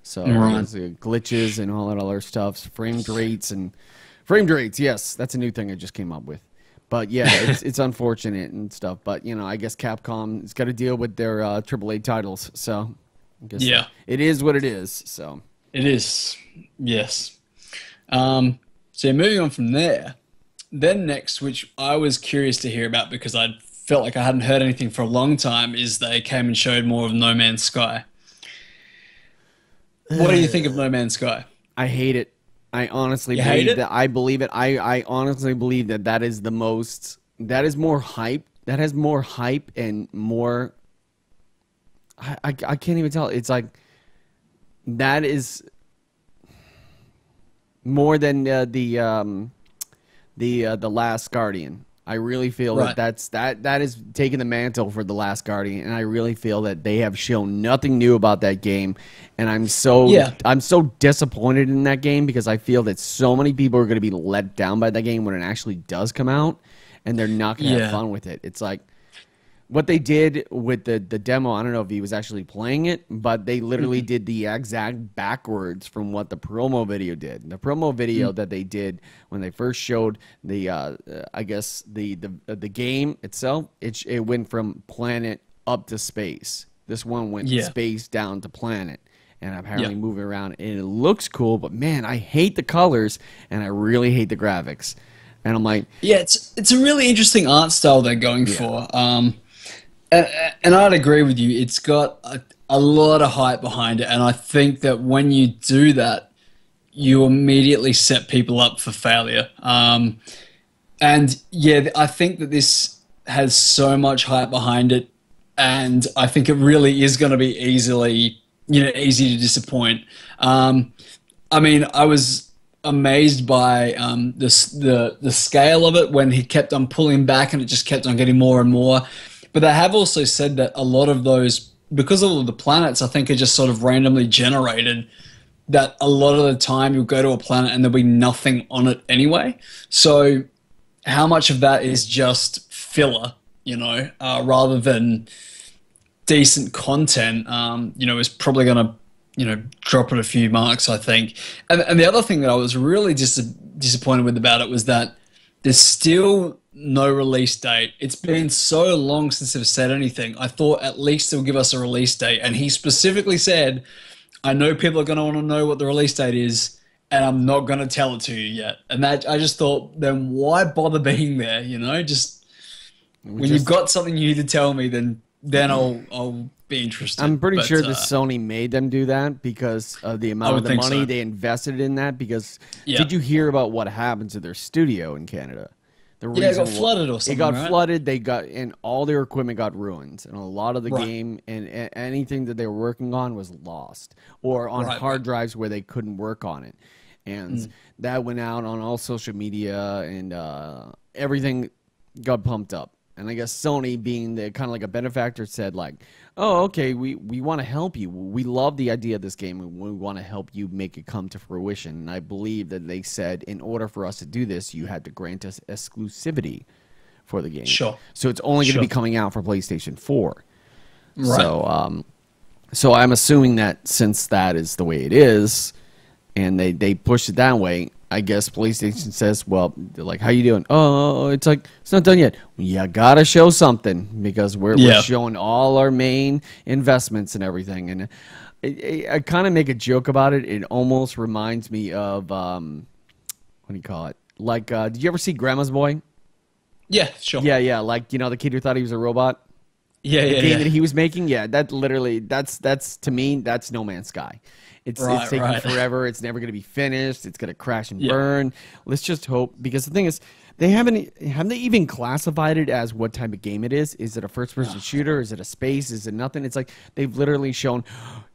So glitches and all that other stuff, frame rates, yes, that's a new thing I just came up with. But yeah, it's unfortunate and stuff. But I guess Capcom has got to deal with their AAA titles. So I guess it is what it is. So it is, yes. So moving on from there, then next, which I was curious to hear about because I felt like I hadn't heard anything for a long time, is they came and showed more of No Man's Sky. What do you think of No Man's Sky? I hate it. I honestly believe that. I believe it. I honestly believe that is the most. That is more hype. That has more hype and more. I can't even tell. It's like that is more than the Last Guardian. I really feel that is taking the mantle for The Last Guardian, and I really feel that they have shown nothing new about that game, and I'm so disappointed in that game because I feel that so many people are going to be let down by that game when it actually does come out, and they're not going to have fun with it. It's like what they did with the demo. I don't know if he was actually playing it, but they literally did the exact backwards from what the promo video did. The promo video that they did when they first showed the I guess the game itself, it went from planet up to space. This one went space down to planet, and apparently moving around, and it looks cool. But man, I hate the colors, and I really hate the graphics. And I'm like, it's a really interesting art style they're going for. And I'd agree with you. It's got a lot of hype behind it, and I think that when you do that, you immediately set people up for failure. And yeah, I think that this has so much hype behind it, and I think it really is going to be easy to disappoint. I mean, I was amazed by the scale of it when he kept on pulling back, and it just kept on getting more and more. But they have also said that a lot of those because all of the planets, I think, are just sort of randomly generated, that a lot of the time you'll go to a planet and there'll be nothing on it anyway. So how much of that is just filler, you know, rather than decent content, you know, is probably going to, you know, drop it a few marks, I think. And the other thing that I was really disappointed with about it was that there's still no release date. It's been so long since they've said anything. I thought at least they'll give us a release date. And he specifically said, I know people are going to want to know what the release date is, and I'm not going to tell it to you yet. And that, I just thought, then why bother being there? You know, when you've got something you need to tell me, then I'll be interested. I'm pretty sure the Sony made them do that because of the amount of the money they invested in that. Because did you hear about what happened to their studio in Canada? It got flooded or something. It got flooded. And all their equipment got ruined, and a lot of the game and anything that they were working on was lost, or on hard drives where they couldn't work on it, and that went out on all social media, and everything got pumped up. And I guess Sony, being the kind of like a benefactor, said like, "Oh, okay, we want to help you. We love the idea of this game, and we want to help you make it come to fruition." And I believe that they said, in order for us to do this, you had to grant us exclusivity for the game. Sure. So it's only going to be coming out for PlayStation 4. Right. So I'm assuming that since that is the way it is, and they pushed it that way, I guess PlayStation says, well, they're like, how you doing? Oh, it's like, it's not done yet. You gotta show something, because we're showing all our main investments and everything. And I kind of make a joke about it. It almost reminds me of, what do you call it? Like, did you ever see Grandma's Boy? Yeah, sure. Yeah, like, you know, the kid who thought he was a robot? The game that he was making? Yeah, that literally, that's to me, that's No Man's Sky. It's taking forever. It's never going to be finished. It's going to crash and burn. Let's just hope, because the thing is, they haven't they even classified it as what type of game it is. Is it a first-person shooter? Is it a space? Is it nothing? It's like they've literally shown,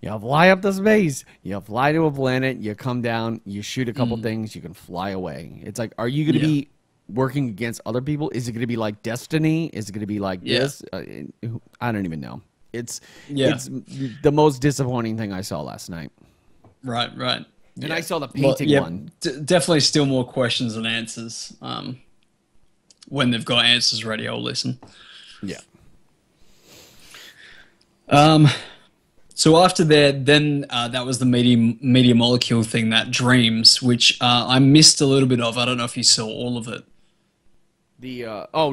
you fly up to space, you fly to a planet, you come down, you shoot a couple things, you can fly away. It's like, are you going to be working against other people? Is it going to be like Destiny? Is it going to be like this? I don't even know. It's the most disappointing thing I saw last night. Right. And I saw the painting one. Definitely still more questions than answers. When they've got answers ready, I'll listen. Yeah. So after that, then that was the media molecule thing, that Dreams, which I missed a little bit of. I don't know if you saw all of it.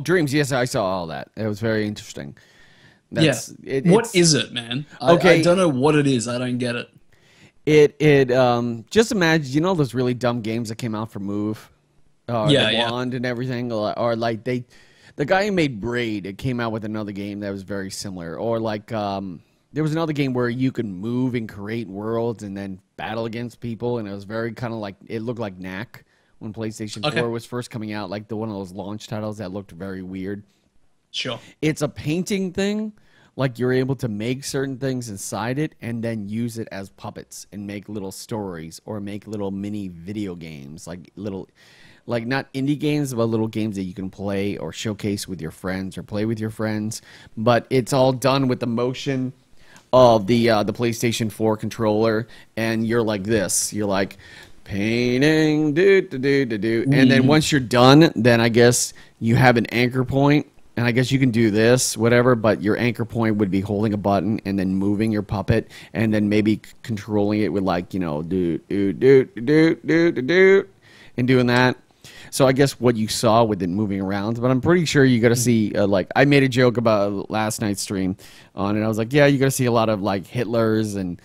Dreams. Yes, I saw all that. It was very interesting. What is it, man? Okay. I don't know what it is. I don't get it. Just imagine, you know, those really dumb games that came out for Move, Wand and everything, or like the guy who made Braid, it came out with another game that was very similar, or like there was another game where you could move and create worlds and then battle against people, and it was very kind of like, it looked like Knack when PlayStation 4 was first coming out, like one of those launch titles that looked very weird. Sure. It's a painting thing. Like, you're able to make certain things inside it and then use it as puppets and make little stories or make little mini video games, like not indie games, but little games that you can play or showcase with your friends or play with your friends. But it's all done with the motion of the PlayStation 4 controller, and you're like this. You're like painting, and then once you're done, then I guess you have an anchor point. And I guess you can do this, whatever, but your anchor point would be holding a button and then moving your puppet and then maybe controlling it with, like, you know, and doing that. So I guess what you saw with it moving around, but I'm pretty sure you're going to see, like, I made a joke about last night's stream on it. I was like, yeah, you're going to see a lot of, like, Hitlers and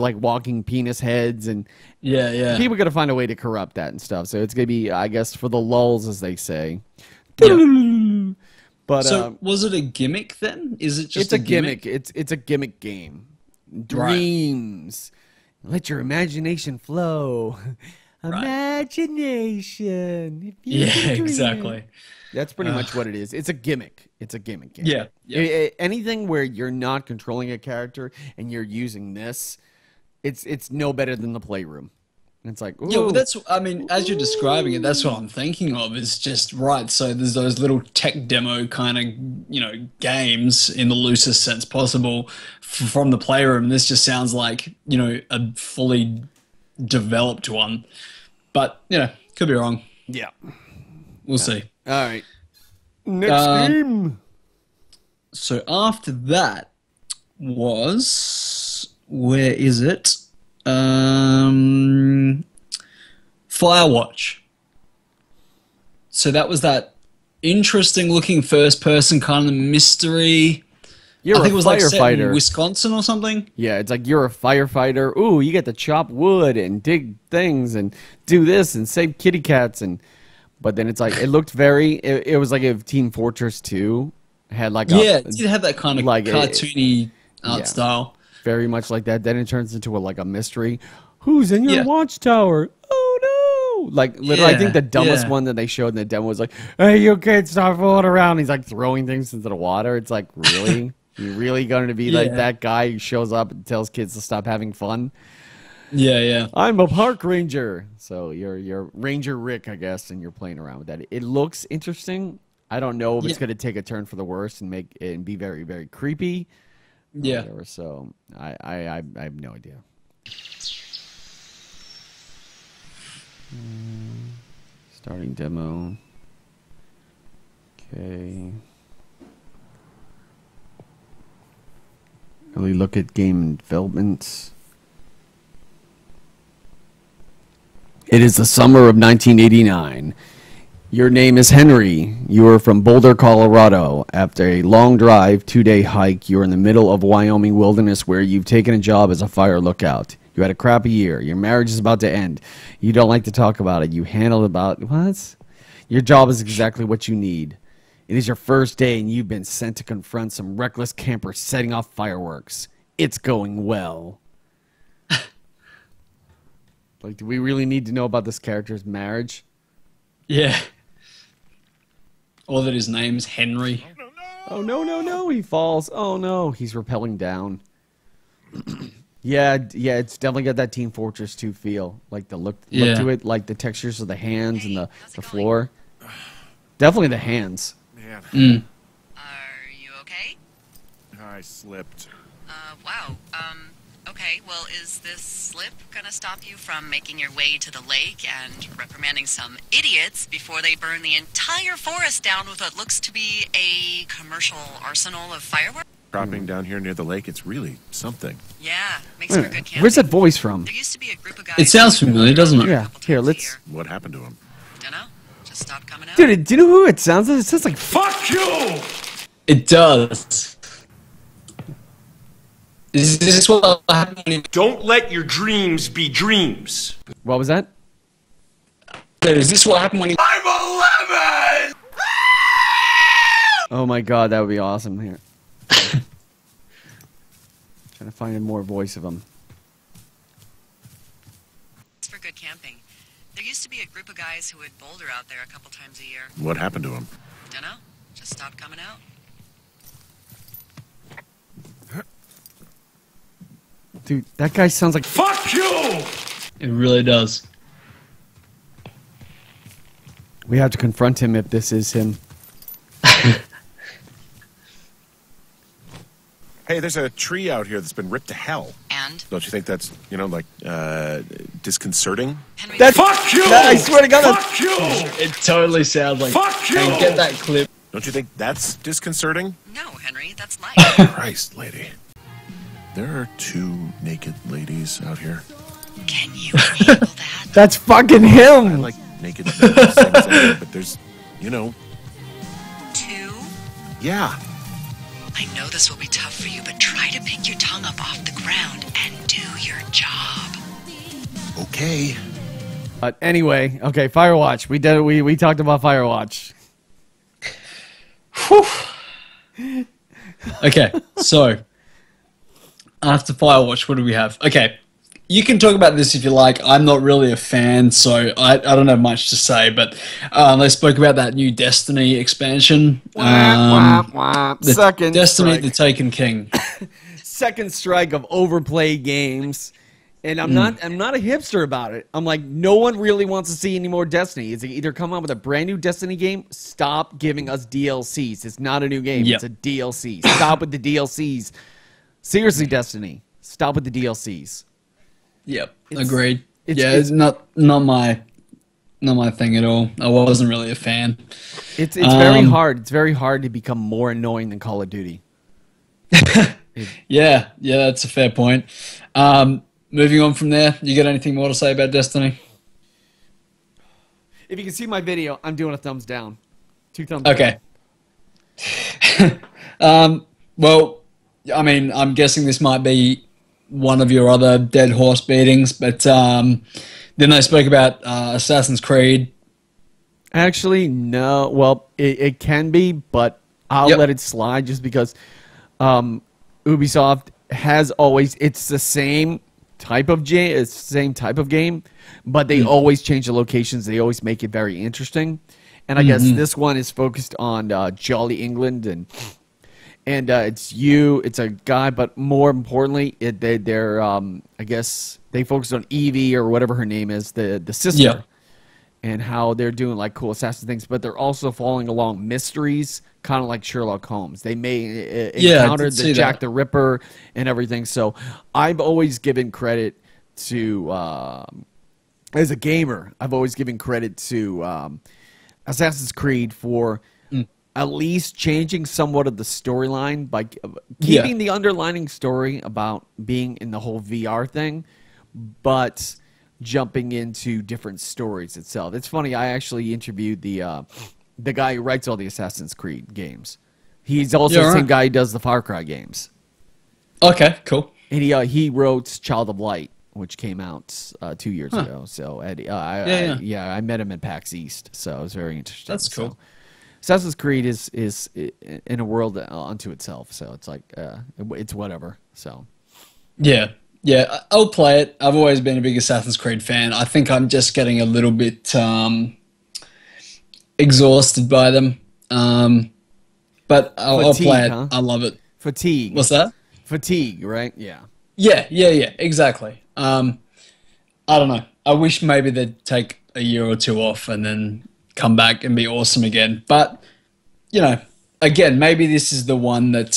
like walking penis heads, and people are going to find a way to corrupt that and stuff. So it's going to be, I guess, for the lulz, as they say. Yeah. But so was it a gimmick then? Is it just a gimmick? It's a gimmick game. Dreams. Let your imagination flow. Imagination. Exactly. That's pretty much what it is. It's a gimmick. It's a gimmick game. Yeah. Anything where you're not controlling a character and you're using this, it's no better than the Playroom. And it's like, ooh. Yeah, well, that's, I mean, as you're describing it, that's what I'm thinking of is just, right, so there's those little tech demo kind of, you know, games in the loosest sense possible from the playroom. This just sounds like, you know, a fully developed one. But, you know, could be wrong. Yeah. We'll see. All right. Next game. So after that was, where is it? Firewatch. So that was that interesting looking first person kind of mystery. You're I think a it was like set in firefighter. Wisconsin or something. Yeah, it's like you're a firefighter. Ooh, you get to chop wood and dig things and do this and save kitty cats but then it's like it looked very. It was like if Team Fortress 2 had like it did have that kind of like cartoony art style. Very much like that. Then it turns into like a mystery. Who's in your watchtower? Oh no! Like literally, I think the dumbest one that they showed in the demo was like, "Hey, you kids, stop fooling around." He's like throwing things into the water. It's like, really? You really going to be like that guy who shows up and tells kids to stop having fun? Yeah. I'm a park ranger. So you're Ranger Rick, I guess, and you're playing around with that. It looks interesting. I don't know if it's going to take a turn for the worse and make it be very, very creepy. Yeah. Whatever, so I have no idea. Starting demo. Okay. Really look at game development. It is the summer of 1989. Your name is Henry. You are from Boulder, Colorado. After a long drive, 2-day hike, you're in the middle of Wyoming wilderness where you've taken a job as a fire lookout. You had a crappy year. Your marriage is about to end. You don't like to talk about it. You handle about what? Your job is exactly what you need. It is your first day and you've been sent to confront some reckless campers setting off fireworks. It's going well. Like, do we really need to know about this character's marriage? Yeah. Or that his name's Henry. Oh, no, he falls. Oh, no, he's rappelling down. yeah, it's definitely got that Team Fortress 2 feel. Like, the look to it, like the textures of the hands and the floor. Definitely the hands. Man. Are you okay? I slipped. Wow. Okay, well, is this slip gonna stop you from making your way to the lake and reprimanding some idiots before they burn the entire forest down with what looks to be a commercial arsenal of fireworks? Dropping down here near the lake, it's really something. Yeah, makes for good camping. Where's that voice from? There used to be a group of guys. It sounds familiar, doesn't it? Yeah, here, let's... What happened to him? Dunno. Just stopped coming out. Dude, do you know who it sounds like? It sounds like... Fuck you! It does. Is this what happened? Don't let your dreams be dreams. What was that? Is this what happened when he... I'm 11! Oh my god, that would be awesome here. Trying to find more voice of him. It's for good camping. There used to be a group of guys who would boulder out there a couple times a year. What happened to him? Dunno. Just stopped coming out. Dude, that guy sounds like... Fuck you! It really does. We have to confront him if this is him. Hey, there's a tree out here that's been ripped to hell. And? Don't you think that's, you know, like, disconcerting? Henry, That's... Fuck you! I swear to God, Fuck you! It totally sounds like... Fuck you! Hey, get that clip. Don't you think that's disconcerting? no, Henry, that's life. Christ, lady. There are 2 naked ladies out here. Can you handle that? That's fucking I him! like naked ladies, but there's, you know, 2? yeah. I know this will be tough for you, but try to pick your tongue up off the ground and do your job. Okay. But anyway, okay, Firewatch. We talked about Firewatch. Okay, so after Firewatch, what do we have? Okay, you can talk about this if you like. I'm not really a fan, so I don't have much to say, but they spoke about that new Destiny expansion. Second Destiny strike. the Taken King. Second strike of overplayed games. And I'm not a hipster about it. I'm like, no one really wants to see any more Destiny. It's either come out with a brand new Destiny game, stop giving us DLCs. It's not a new game. It's a DLC. Stop with the DLCs. Seriously, Destiny, stop with the DLCs. Yep, agreed. It's not my thing at all. I wasn't really a fan. It's very hard. It's very hard to become more annoying than Call of Duty. Yeah, that's a fair point. Moving on from there, you got anything more to say about Destiny? If you can see my video, I'm doing a thumbs down. 2 thumbs down. Okay. Well, I mean, I'm guessing this might be one of your other dead horse beatings, but then they spoke about Assassin's Creed. Actually, no. Well, it can be, but I'll let it slide just because Ubisoft has always, it's the same type of game, but they always change the locations. They always make it very interesting. And I guess this one is focused on Jolly England, and it's a guy, but more importantly, they're I guess they focus on Evie or whatever her name is, the sister, and how they're doing like cool assassin things, but they're also following along mysteries, kind of like Sherlock Holmes. They may encounter the Jack the Ripper and everything. So I've always given credit to, as a gamer, I've always given credit to Assassin's Creed for at least changing somewhat of the storyline by keeping the underlining story about being in the whole VR thing, but jumping into different stories itself. It's funny, I actually interviewed the guy who writes all the Assassin's Creed games. He's also the same guy who does the Far Cry games. Okay, cool. And he wrote Child of Light, which came out 2 years ago. So I met him at PAX East, so it was very interesting. That's cool. So, Assassin's Creed is in a world unto itself, so it's like it's whatever. So yeah, I'll play it. I've always been a big Assassin's Creed fan. I think I'm just getting a little bit exhausted by them. But I'll play it. Huh? I love it. Fatigue. What's that? Fatigue, right? Yeah. Yeah, exactly. I don't know. I wish maybe they'd take a year or two off and then come back and be awesome again. But, again, maybe this is the one that,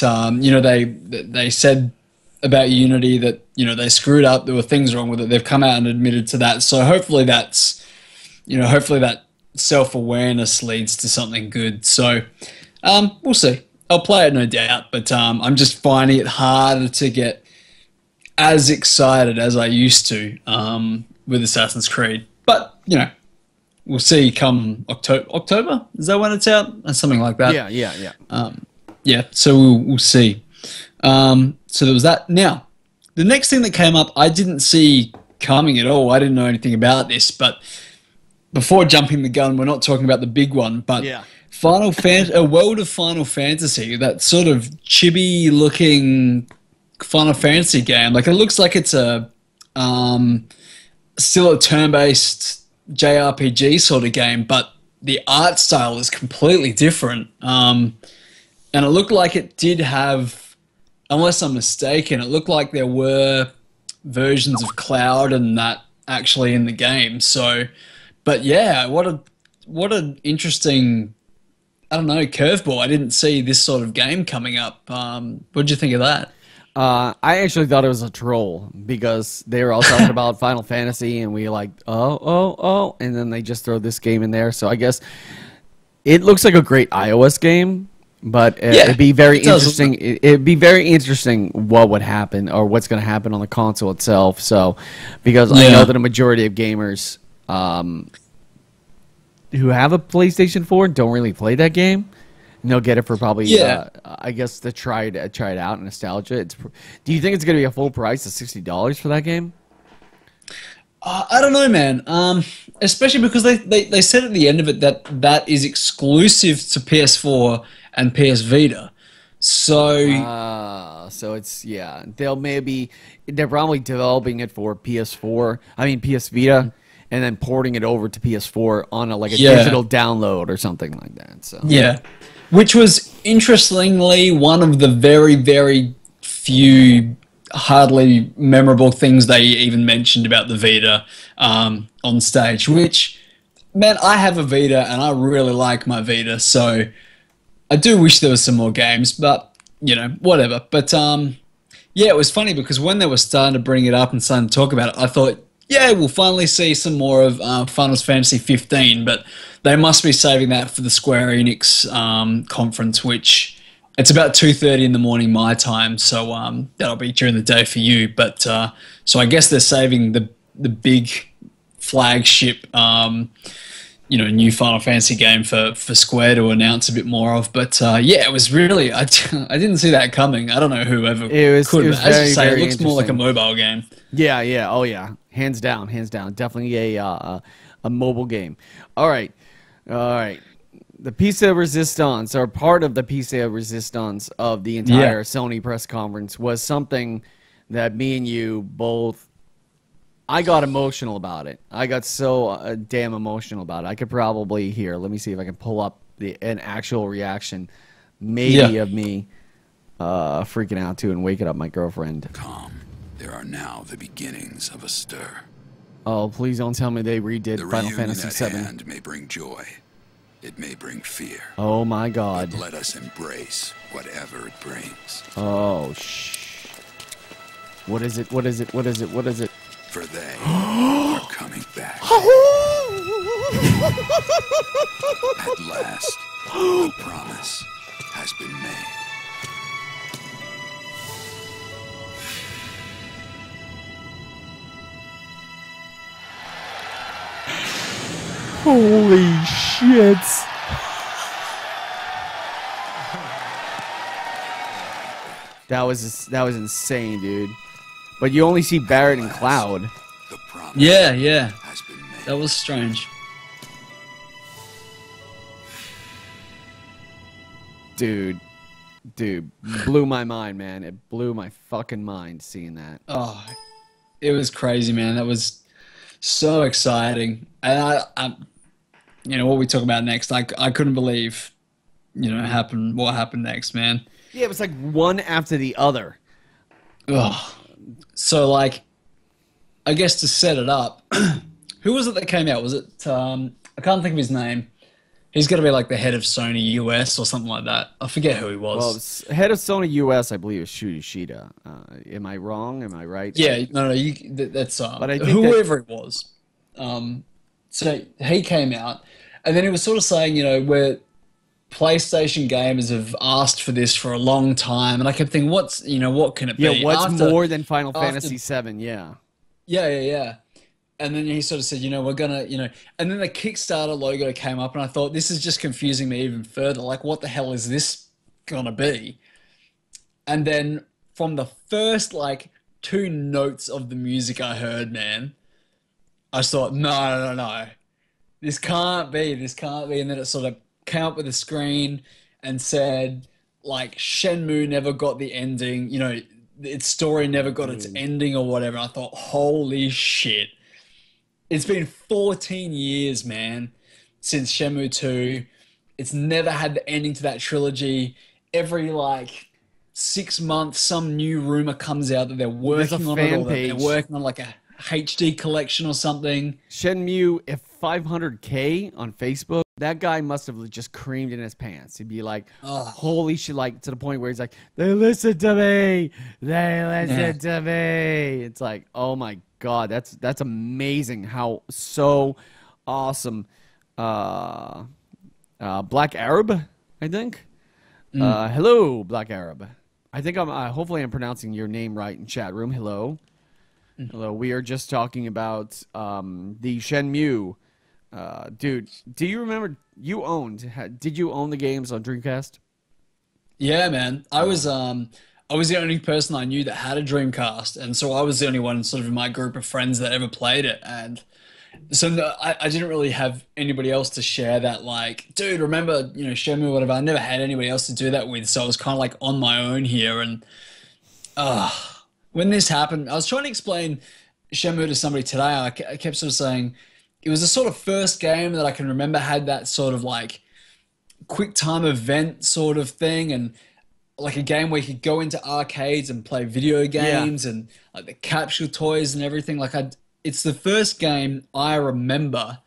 they said about Unity that, they screwed up. There were things wrong with it. They've come out and admitted to that. So hopefully that's, hopefully that self-awareness leads to something good. So we'll see. I'll play it, no doubt. But I'm just finding it harder to get as excited as I used to with Assassin's Creed. But, we'll see come October? Is that when it's out? Something like that. Yeah. So we'll see. So there was that. Now, the next thing that came up, I didn't see coming at all. I didn't know anything about this, but before jumping the gun, we're not talking about the big one, but a World of Final Fantasy, that sort of chibi-looking Final Fantasy game. Like, it looks like it's a still a turn-based JRPG sort of game, but the art style is completely different. And it looked like it did have, unless I'm mistaken, it looked like there were versions of Cloud and that actually in the game. So, but yeah, what an interesting, I don't know, curveball. I didn't see this sort of game coming up. What did you think of that? I actually thought it was a troll because they were all talking about Final Fantasy and we like, oh, and then they just throw this game in there. So I guess it looks like a great iOS game, but it'd be very interesting. It'd be very interesting what would happen or what's going to happen on the console itself. So, because I know that a majority of gamers who have a PlayStation 4 don't really play that game. And they'll get it for probably, I guess, to try it out, nostalgia. Do you think it's going to be a full price of $60 for that game? I don't know, man. Especially because they said at the end of it that is exclusive to PS4 and PS Vita. So, so it's they're probably developing it for PS Vita, and then porting it over to PS4 on a digital download or something like that. So which was interestingly one of the very, very few hardly memorable things they even mentioned about the Vita on stage, which, man, I have a Vita and I really like my Vita, so I do wish there was some more games, but, you know, whatever. But, yeah, it was funny because when they were starting to bring it up and starting to talk about it, I thought, yeah, we'll finally see some more of Final Fantasy 15, but they must be saving that for the Square Enix conference, which it's about 2:30 in the morning my time, so that'll be during the day for you. But so I guess they're saving the big flagship, new Final Fantasy game for Square to announce a bit more of. But yeah, it was really I didn't see that coming. I don't know whoever could. As you say, it looks more like a mobile game. Yeah, oh yeah, hands down, definitely a mobile game. All right. The piece of resistance, or part of the piece of resistance of the entire Sony press conference, was something that me and you both, I got emotional about it. I got so damn emotional about it. I could probably, here, let me see if I can pull up an actual reaction, maybe of me freaking out too and waking up my girlfriend. Calm. There are now the beginnings of a stir. Oh, please don't tell me they redid Final Fantasy VII. The hand may bring joy. It may bring fear. Oh my God. But let us embrace whatever it brings. Oh, What is it? What is it? For they are coming back. At last, the promise has been made. Holy shit. That was insane, dude. But you only see Barrett and Cloud. Yeah. That was strange. Dude, blew my mind, man. It blew my fucking mind seeing that. Oh, it was crazy, man. That was so exciting. And I what we talk about next, I couldn't believe, what happened next, man. Yeah, it was like one after the other. Ugh. So, like, I guess to set it up, who was it that came out? Was it, I can't think of his name. He's got to be like the head of Sony US or something like that. I forget who he was. Well, head of Sony US, I believe, is Shuji Ishida. Am I wrong? Am I right? Yeah, no, that's but I think whoever it was. So he came out, and then he was sort of saying, where PlayStation gamers have asked for this for a long time, and I kept thinking, what can it be? Yeah, what's more than Final Fantasy VII? Yeah. Yeah. And then he sort of said, we're gonna, and then the Kickstarter logo came up, and I thought, this is just confusing me even further. Like, what the hell is this gonna be? And then from the first, like, 2 notes of the music I heard, man, I just thought, no. This can't be. And then it sort of came up with a screen and said, like, Shenmue never got the ending, its story never got its ending or whatever. I thought, holy shit. It's been 14 years, man, since Shenmue 2. It's never had the ending to that trilogy. Every, 6 months, some new rumor comes out that they're working on it, or that they're working on, like, a HD collection or something. Shenmue, if 500K on Facebook, that guy must have just creamed in his pants. He'd be like, holy shit, like, to the point where he's like, they listen to me. It's like, oh my God, that's amazing how so awesome. Black Arab, I think. Hello, Black Arab. I think hopefully I'm pronouncing your name right in chat room. Hello. Hello. We are just talking about the Shenmue. Dude, do you remember did you own the games on Dreamcast? Yeah, man. I was the only person I knew that had a Dreamcast, and so I was the only one sort of in my group of friends that ever played it. And so I didn't really have anybody else to share that, like, dude, remember, Shenmue, whatever. I never had anybody else to do that with, so I was kind of like on my own here. And when this happened, I was trying to explain Shenmue to somebody today. I kept sort of saying it was the sort of first game that I can remember had that sort of like quick time event sort of thing. And like a game where you could go into arcades and play video games and like the capsule toys and everything. Like it's the first game I remember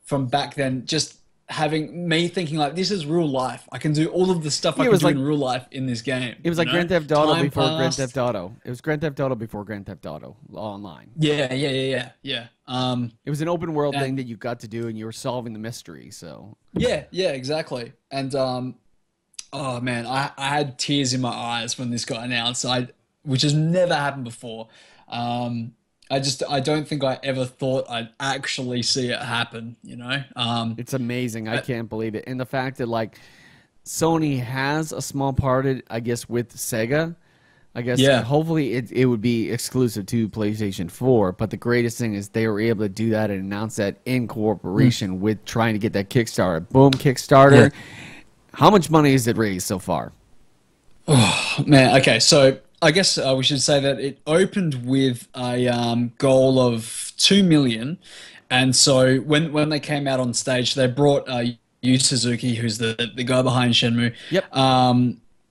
from back then, just having me thinking like, this is real life. I can do all of the stuff I can do in real life in this game. It was like Grand Theft Auto before Grand Theft Auto. It was Grand Theft Auto before Grand Theft Auto online. Yeah. It was an open world thing that you got to do, and you were solving the mystery. So yeah, exactly. And oh man, I had tears in my eyes when this got announced. Which has never happened before. I don't think I ever thought I'd actually see it happen, you know? It's amazing. I can't believe it. And the fact that, like, Sony has a small part of it, I guess, with Sega. I guess hopefully it would be exclusive to PlayStation 4. But the greatest thing is they were able to do that and announce that in cooperation with trying to get that Kickstarter. Boom, Kickstarter. Yeah. How much money has it raised so far? Oh, man. Okay, so I guess we should say that it opened with a goal of 2 million, and so when they came out on stage, they brought Yu Suzuki, who's the guy behind Shenmue. Yep.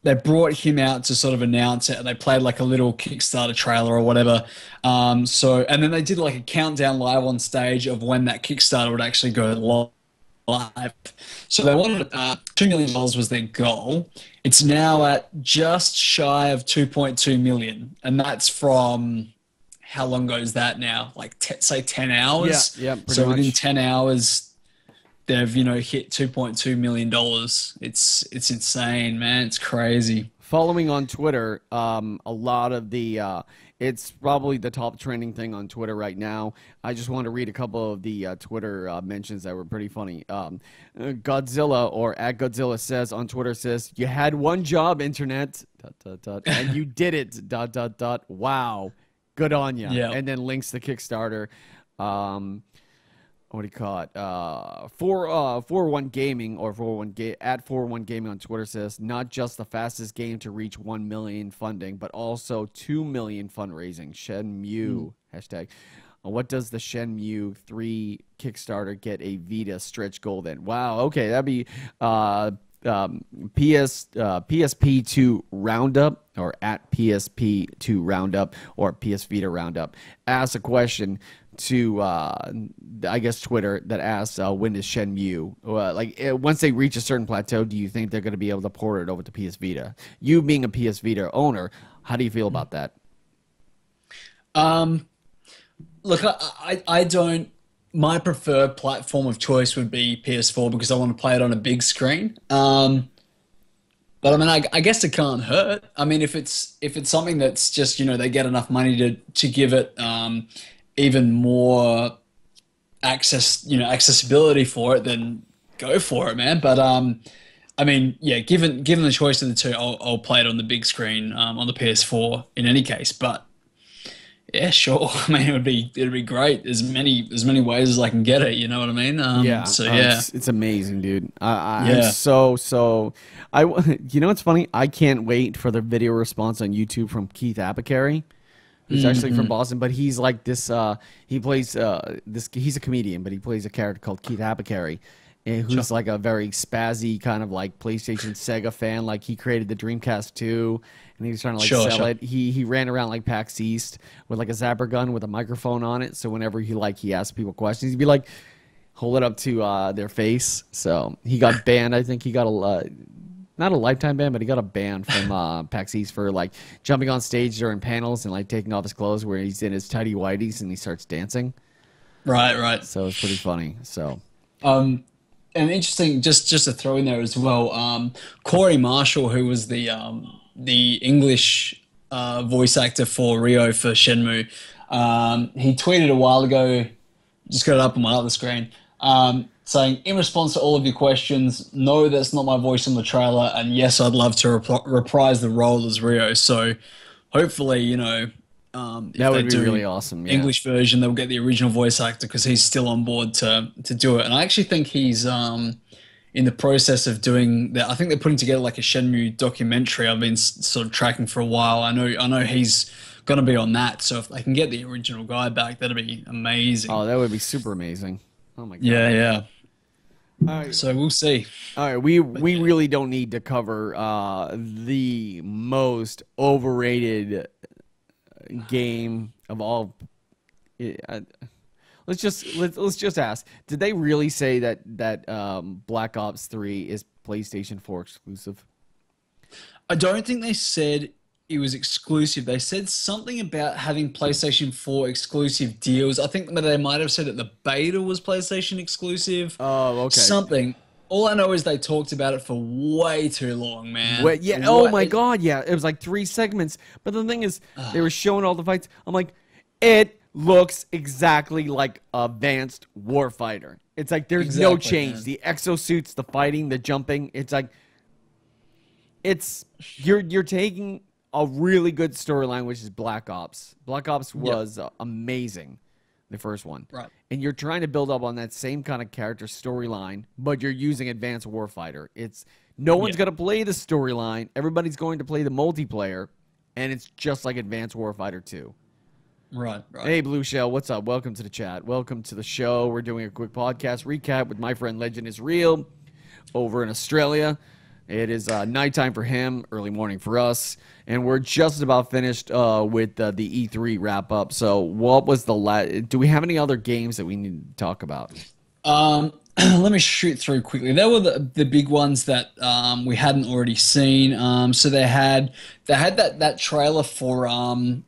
They brought him out to sort of announce it, and they played like a little Kickstarter trailer or whatever. And then they did like a countdown live on stage of when that Kickstarter would actually go live. So they wanted $2 million was their goal. It's now at just shy of 2.2 million, and that's from how long ago is that now? Like say 10 hours. Yeah, so within 10 hours, they've hit $2.2 million. It's insane, man. It's crazy. Following on Twitter, a lot of the it's probably the top trending thing on Twitter right now. I just want to read a couple of the Twitter mentions that were pretty funny. Godzilla, or @Godzilla says on Twitter, says, "You had one job, internet, ... and you did it, ... Wow, good on you." Yeah. And then links the Kickstarter. What do you call it? 41 Gaming, or @41 Gaming on Twitter says, "Not just the fastest game to reach 1 million funding, but also 2 million fundraising. Shenmue hashtag. What does the Shenmue 3 Kickstarter get a Vita stretch goal then?" Wow. Okay, that'd be PSP2 Roundup, or @PSP2 Roundup, or PS Vita Roundup asks a question to I guess Twitter, that asks when is Shenmue, once they reach a certain plateau, do you think they're going to be able to port it over to PS Vita? You being a PS Vita owner, how do you feel about that? Look, I don't. My preferred platform of choice would be PS4 because I want to play it on a big screen. But I mean, I guess it can't hurt. I mean, if it's something that's just they get enough money to give it even more accessibility for it, then go for it, man. But I mean, yeah, given the choice of the two, I'll play it on the big screen on the PS4 in any case. But yeah, sure. I mean, it'd be great. As many ways as I can get it. You know what I mean? So yeah, it's amazing, dude. I'm so. It's funny. I can't wait for the video response on YouTube from Keith Apicary, who's actually from Boston, but he's like this. He plays he's a comedian, but he plays a character called Keith Apicary, who's like a very spazzy kind of like PlayStation Sega fan. Like he created the Dreamcast 2, and he was trying to sell it. He ran around like PAX East with like a zapper gun with a microphone on it. So whenever he asked people questions, he'd be like, hold it up to their face. So he got banned. I think he got not a lifetime ban, but he got a ban from PAX East for like jumping on stage during panels and like taking off his clothes where he's in his tighty whities and he starts dancing. Right. So it's pretty funny. So, and interesting, just to throw in there as well, Corey Marshall, who was the English voice actor for Ryo for Shenmue, he tweeted a while ago. Just got it up on my other screen. Saying, in response to all of your questions, no, that's not my voice on the trailer, and yes, I'd love to reprise the role as Ryo. So hopefully, if that would be really awesome. Yeah. English version, they'll get the original voice actor because he's still on board to do it. And I actually think he's in the process of doing that. I think they're putting together like a Shenmue documentary I've been sort of tracking for a while. I know he's going to be on that. So if they can get the original guy back, that'd be amazing. Oh, that would be super amazing. Oh my God. Yeah. right. So we'll see. All right, we really don't need to cover the most overrated game of all. Let's just ask: did they really say that Black Ops 3 is PlayStation 4 exclusive? I don't think they said it was exclusive. They said something about having PlayStation 4 exclusive deals. I think that they might have said that the beta was PlayStation exclusive. Oh, okay. Something. All I know is they talked about it for way too long, man. Wait, yeah. Oh my God, yeah. It was like 3 segments. But the thing is, they were showing all the fights. I'm like, it looks exactly like Advanced Warfighter. It's like there's no change. Man. The exosuits, the fighting, the jumping. It's like you're taking a really good storyline, which is Black Ops. Black Ops was amazing, the first one. Right. And you're trying to build up on that same kind of character storyline, but you're using Advanced Warfighter. It's no one's going to play the storyline. Everybody's going to play the multiplayer, and it's just like Advanced Warfighter 2. Right. Hey, Blue Shell, what's up? Welcome to the chat. Welcome to the show. We're doing a quick podcast recap with my friend Legend is Real over in Australia. It is nighttime for him, early morning for us, and we're just about finished with the E3 wrap-up. So what was the do we have any other games that we need to talk about? Let me shoot through quickly. There were the big ones that we hadn't already seen. So they had that trailer for Arkham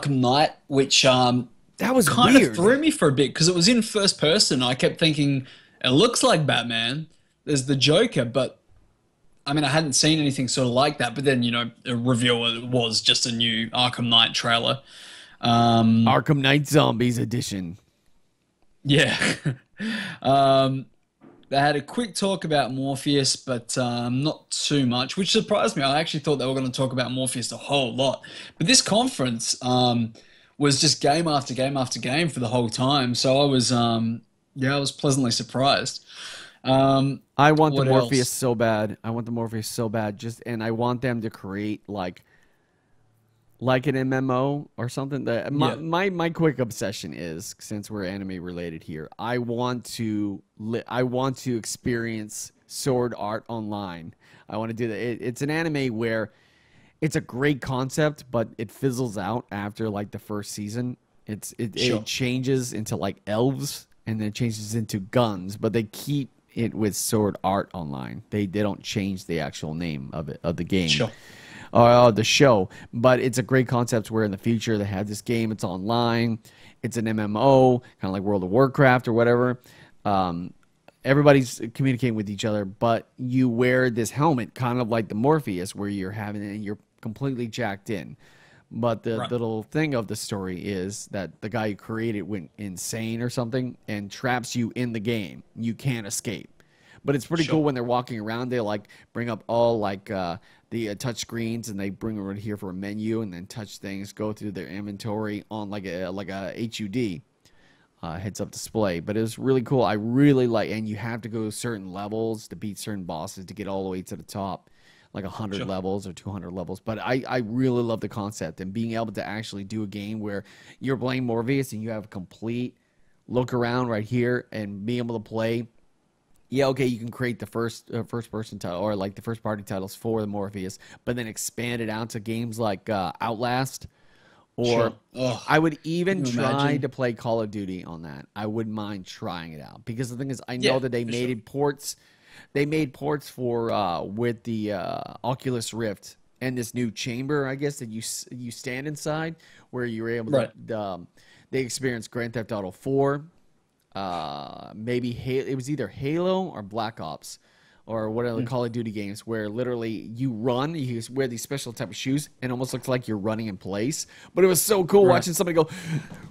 Knight, which that was kind weird. of threw me for a bit because it was in first person. I kept thinking it looks like Batman. There's the Joker, but I mean, I hadn't seen anything sort of like that, but then, you know, a reveal was just a new Arkham Knight trailer. Arkham Knight Zombies edition. Yeah. They had a quick talk about Morpheus, but not too much, which surprised me. I actually thought they were going to talk about Morpheus a whole lot. But this conference was just game after game after game for the whole time. So I was, I was pleasantly surprised. I want the Morpheus so bad. I want the Morpheus so bad. And I want them to create like an MMO or something. My quick obsession is, since we're anime related here, I want to experience Sword Art Online. I want to do that. It's an anime where it's a great concept, but it fizzles out after like the first season. It changes into like elves, and then it changes into guns, but they keep it with Sword Art Online. They don't change the actual name of the game. Sure. The show, but it's a great concept where in the future they have this game. It's online. It's an MMO, kind of like World of Warcraft or whatever. Everybody's communicating with each other, but you wear this helmet, kind of like the Morpheus, where you're having it and you're completely jacked in. But the little thing of the story is that the guy who created went insane or something and traps you in the game. You can't escape. But it's pretty cool when they're walking around. They like bring up all like the touch screens, and they bring over here for a menu, and then touch things, go through their inventory on like a HUD heads up display. But it was really cool. I really like, and you have to go to certain levels to beat certain bosses to get all the way to the top. Like 100 levels or 200 levels. But I really love the concept, and being able to actually do a game where you're playing Morpheus and you have a complete look around right here and being able to play. Yeah, okay, you can create the first person title or like the first party titles for the Morpheus, but then expand it out to games like Outlast. Or I would even try to play Call of Duty on that. I wouldn't mind trying it out, because the thing is, I know that they made ports. They made ports for with the Oculus Rift and this new chamber, I guess, that you stand inside, where you're able to. They experienced Grand Theft Auto 4, maybe it was either Halo or Black Ops, or whatever Call of Duty games, where literally you run, you wear these special type of shoes, and it almost looks like you're running in place. But it was so cool watching somebody go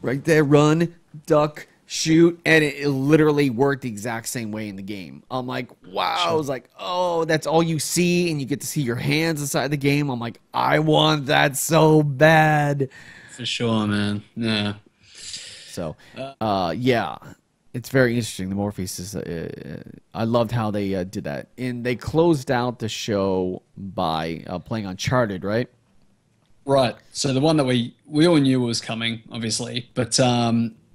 right there, run, duck, shoot, and it literally worked the exact same way in the game. I'm like, wow. I was like, oh, that's all you see, and you get to see your hands inside the game. I'm like, I want that so bad. For sure, man. Yeah. So, yeah, it's very interesting. The Morpheus is, I loved how they did that. And they closed out the show by playing Uncharted, right? Right. So the one that we all knew was coming, obviously, but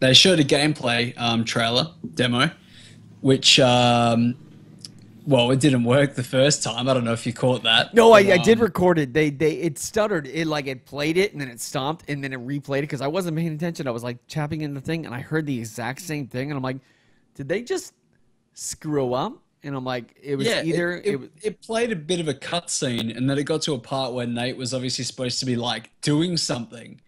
they showed a gameplay trailer demo, which Well, it didn't work the first time. I don't know if you caught that. No, I did record it. It stuttered. It played it and then it stopped and then it replayed it because I wasn't paying attention. I was like tapping in the thing and I heard the exact same thing and I'm like, did they just screw up? And I'm like, it was either it played a bit of a cutscene and then it got to a part where Nate was obviously supposed to be like doing something.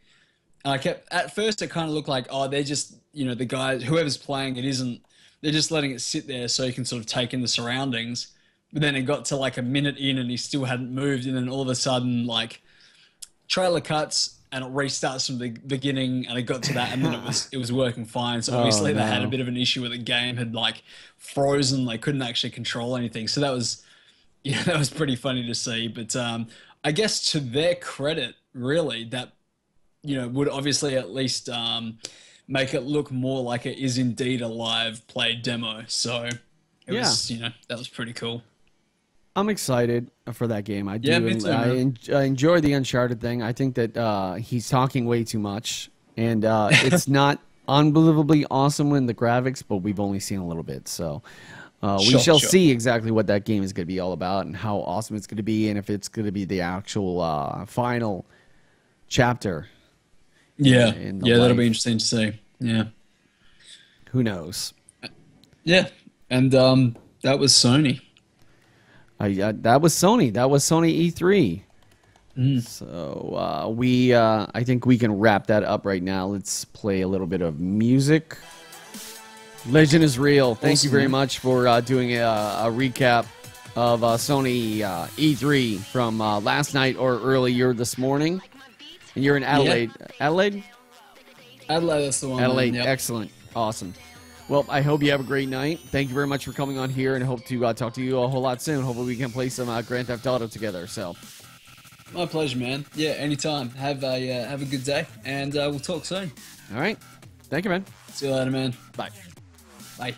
And at first it kind of looked like, oh, they're just, you know, the guys, whoever's playing it isn't. They're just letting it sit there so you can sort of take in the surroundings. But then it got to like a minute in and he still hadn't moved. And then all of a sudden, like, trailer cuts and it restarts from the beginning and it got to that and then it was working fine. So obviously they had a bit of an issue where the game had like frozen. They couldn't actually control anything. So that was pretty funny to see. But I guess to their credit, really, that, you know, would obviously at least make it look more like it is indeed a live played demo. So it was, you know, that was pretty cool. I'm excited for that game. I do. Yeah, me too, I enjoy the Uncharted thing. I think that he's talking way too much, and it's not unbelievably awesome in the graphics, but we've only seen a little bit. So we shall see exactly what that game is going to be all about and how awesome it's going to be, and if it's going to be the actual final chapter. Yeah, that'll be interesting to see. Yeah. Who knows? Yeah, and that was Sony. That was Sony. That was Sony E3. So I think we can wrap that up right now. Let's play a little bit of music. Legend is real. Thank you very much for doing a recap of Sony E3 from last night or earlier this morning. And you're in Adelaide. Yeah. Adelaide? Adelaide, that's the one. Adelaide, yep. Excellent. Awesome. Well, I hope you have a great night. Thank you very much for coming on here and hope to talk to you a whole lot soon. Hopefully we can play some Grand Theft Auto together. So, my pleasure, man. Yeah, anytime. Have a good day, and we'll talk soon. All right. Thank you, man. See you later, man. Bye. Bye.